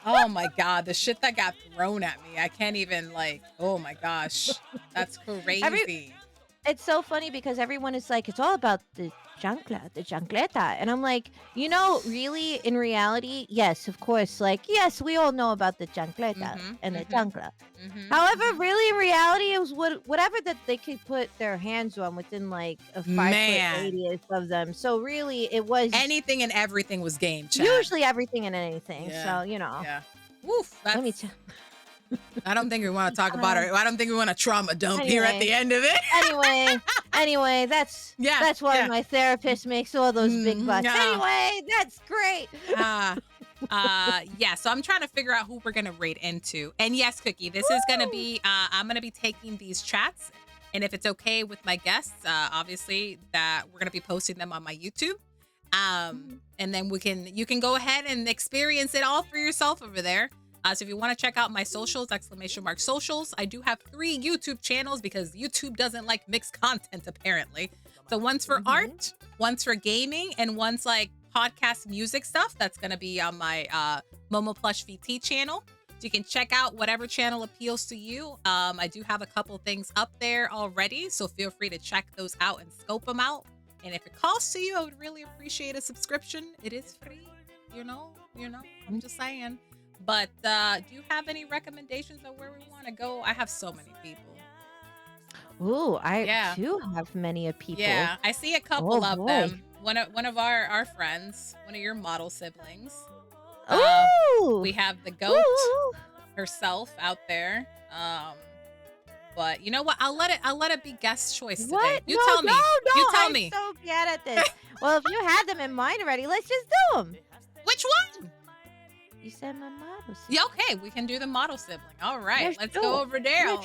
D: Oh my God, the shit that got thrown at me. I can't even oh my gosh. That's crazy.
E: It's so funny because everyone is it's all about the chancleta. And I'm really, in reality, yes, of course, yes, we all know about the chancleta and the chancla. However, really, in reality, it was whatever that they could put their hands on within a 5-foot radius of them. So really, it was
D: anything and everything was game, chat.
E: Usually everything and anything.
D: Yeah.
E: So,
D: Yeah. Woof.
E: Let me tell.
D: I don't think we want to talk about it. I don't think we want to trauma dump here at the end of it.
E: Anyway, that's why my therapist makes all those big bucks. Anyway, that's great.
D: So I'm trying to figure out who we're gonna rate into. And yes, Cookie, this is gonna be I'm gonna be taking these chats, and if it's okay with my guests, obviously that we're gonna be posting them on my YouTube. And then you can go ahead and experience it all for yourself over there. So if you want to check out my socials, !socials, I do have 3 YouTube channels because YouTube doesn't like mixed content apparently. So one's for art, one's for gaming, and one's podcast music stuff. That's going to be on my Momo Plush VT channel. So you can check out whatever channel appeals to you. I do have a couple things up there already, so feel free to check those out and scope them out. And if it costs to you, I would really appreciate a subscription. It is free, I'm just saying. But do you have any recommendations of where we want to go? I have so many people.
E: Ooh, I do have many people.
D: Yeah, I see a couple of them. One of our friends, one of your model siblings. We have the goat herself out there. But you know what? I'll let it be guest choice today.
E: What?
D: You tell me. You tell me.
E: I'm so bad at this. Well, if you had them in mind already, let's just do them.
D: Which one?
E: You said my model sibling.
D: Yeah, okay, we can do the model sibling. All right, let's
E: do
D: go
E: it.
D: over there.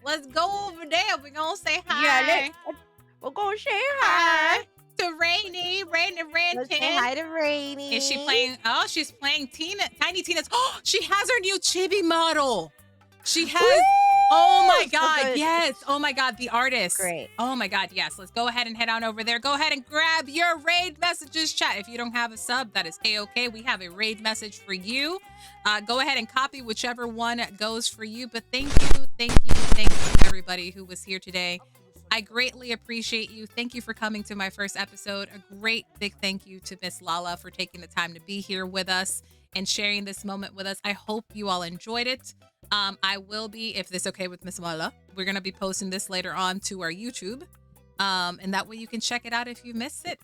D: Let's go over there. We're gonna say hi.
E: Yeah, We'll go say hi
D: to Rainy
E: Let's say hi to Rainy.
D: Is she playing? Oh, she's playing Tiny Tina's. Oh, she has her new chibi model. She has. Ooh, oh my God, so yes. Oh my God, the artist.
E: Great.
D: Oh my God, yes. Let's go ahead and head on over there. Go ahead and grab your raid messages, chat. If you don't have a sub, that is A-okay. We have a raid message for you. Go ahead and copy whichever one goes for you. But thank you, everybody who was here today. I greatly appreciate you. Thank you for coming to my first episode. A great big thank you to MissLala for taking the time to be here with us and sharing this moment with us. I hope you all enjoyed it. I will be, if this is okay with MissLala, we're going to be posting this later on to our YouTube. And that way you can check it out if you missed it.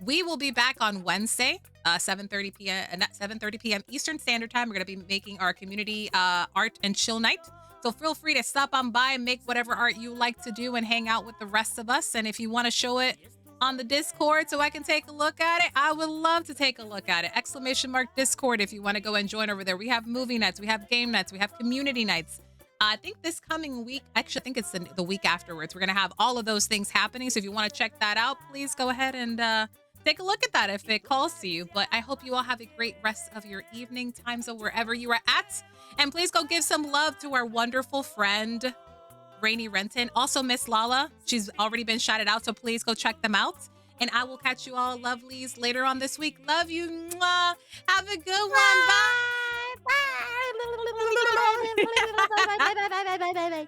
D: We will be back on Wednesday, 7:30 p.m. Eastern Standard Time. We're going to be making our community art and chill night. So feel free to stop on by and make whatever art you like to do and hang out with the rest of us. And if you want to show it on the Discord so I can take a look at it, I would love to take a look at it. !Discord if you want to go and join over there. We have movie nights, we have game nights, we have community nights. I think this coming week, actually I think it's the week afterwards, we're going to have all of those things happening. So if you want to check that out, please go ahead and take a look at that if it calls to you. But I hope you all have a great rest of your evening, time zone, wherever you are at. And please go give some love to our wonderful friend, Rainy Renton. Also, MissLala. She's already been shouted out, so please go check them out. And I will catch you all lovelies later on this week. Love you. Mwah. Have a good one. Bye.
E: Bye.